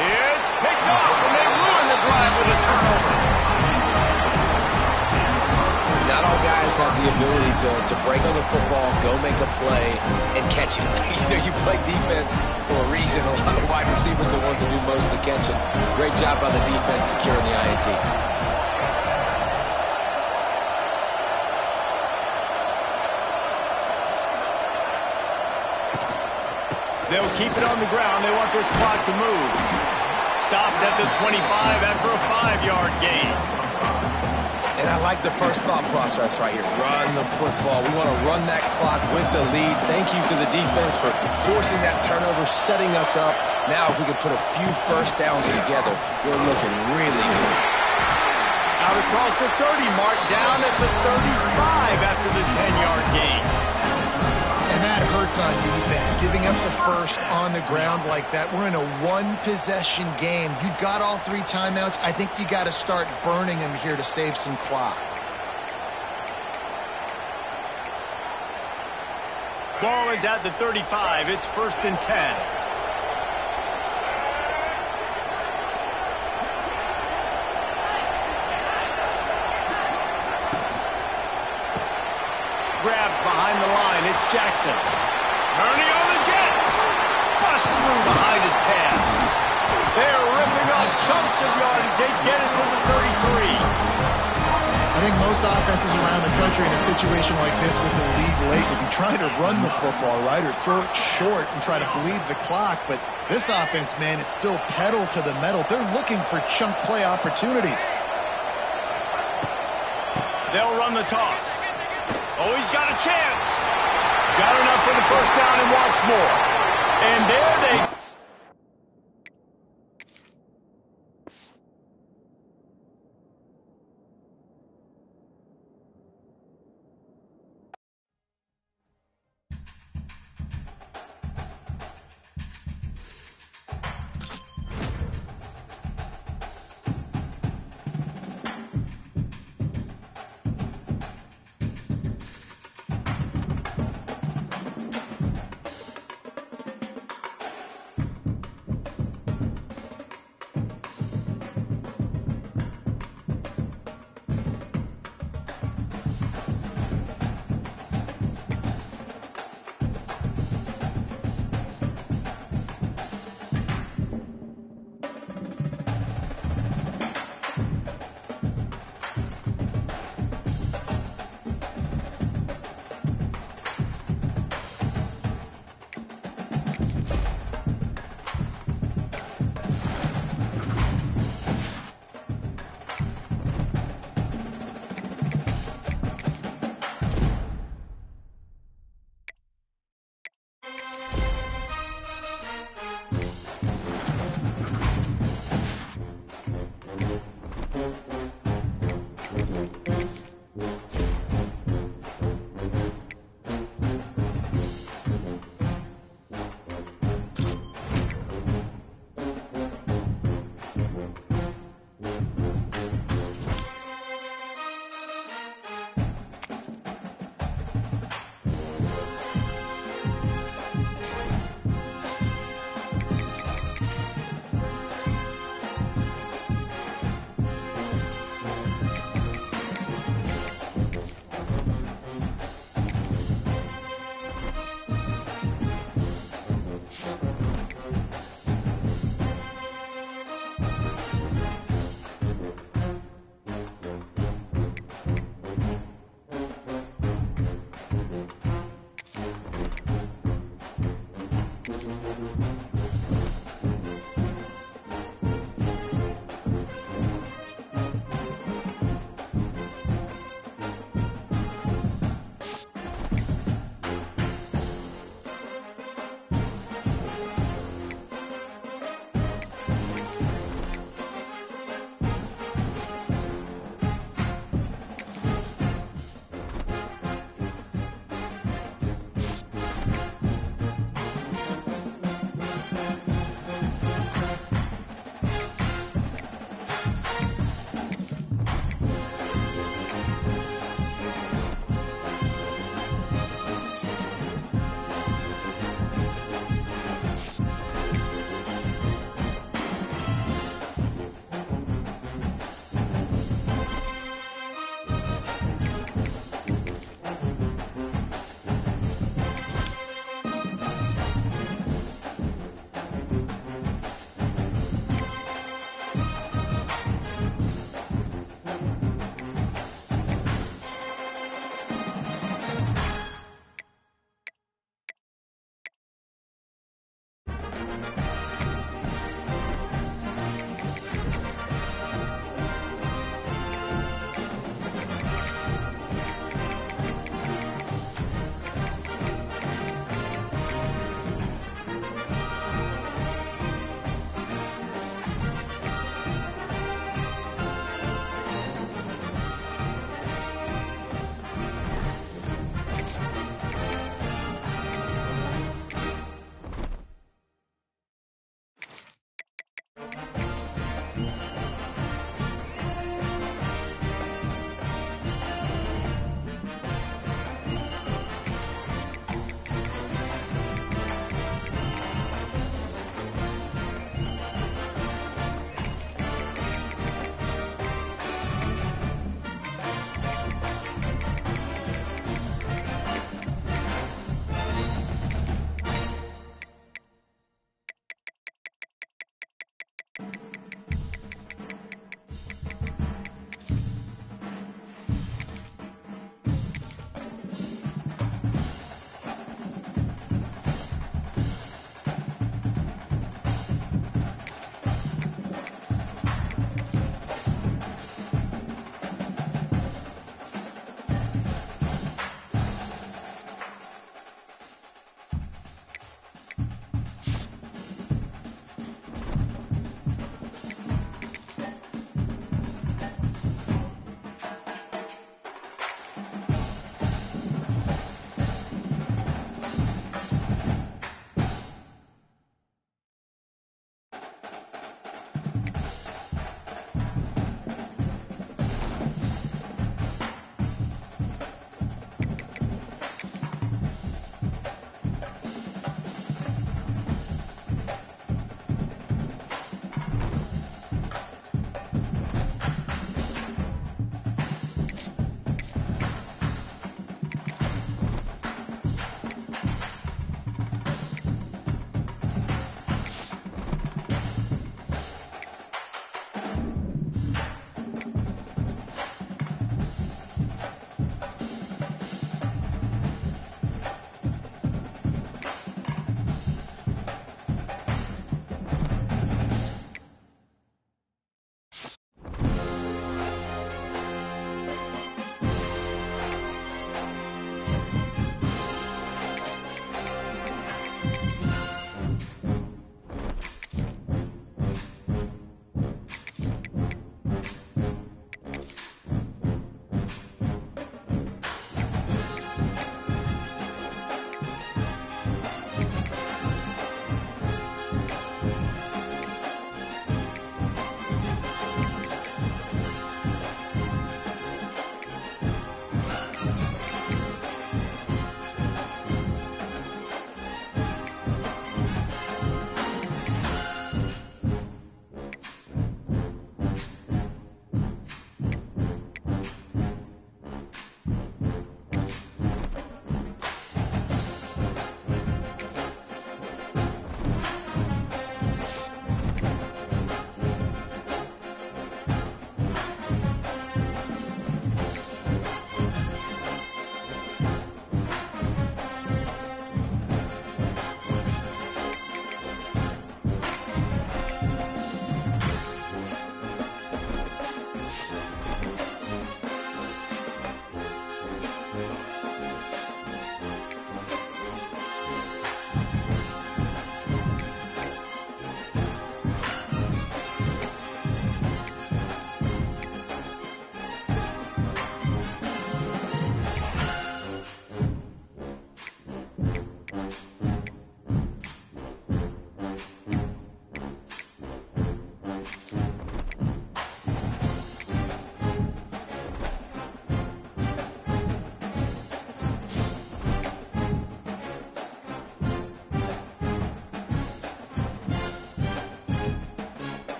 It's picked off, and they ruin the drive with a turnover. Not all guys have the ability to break on the football, go make a play, and catch it. You play defense for a reason. A lot of wide receivers are the ones that do most of the catching. Great job by the defense securing the INT. They'll keep it on the ground. They want this clock to move. Stopped at the 25 after a 5-yard gain. And I like the first thought process right here. Run the football. We want to run that clock with the lead. Thank you to the defense for forcing that turnover, setting us up. Now if we can put a few first downs together, we're looking really good. Out across the 30 mark, down at the 35 after the 10-yard gain. And that hurts on defense, giving up the first on the ground like that. We're in a one-possession game. You've got all 3 timeouts. I think you got to start burning them here to save some clock. Ball is at the 35. It's 1st and 10. Grabbed behind the line. It's Jackson. Turning on the Jets. Bust through behind his pads. They're ripping off chunks of yardage. They get it to the 33. I think most offenses around the country in a situation like this with the lead late would be trying to run the football, right, or throw it short and try to bleed the clock. But this offense, man, it's still pedal to the metal. They're looking for chunk play opportunities. They'll run the toss. Oh, he's got a chance. Got enough for the first down and wants more. And there they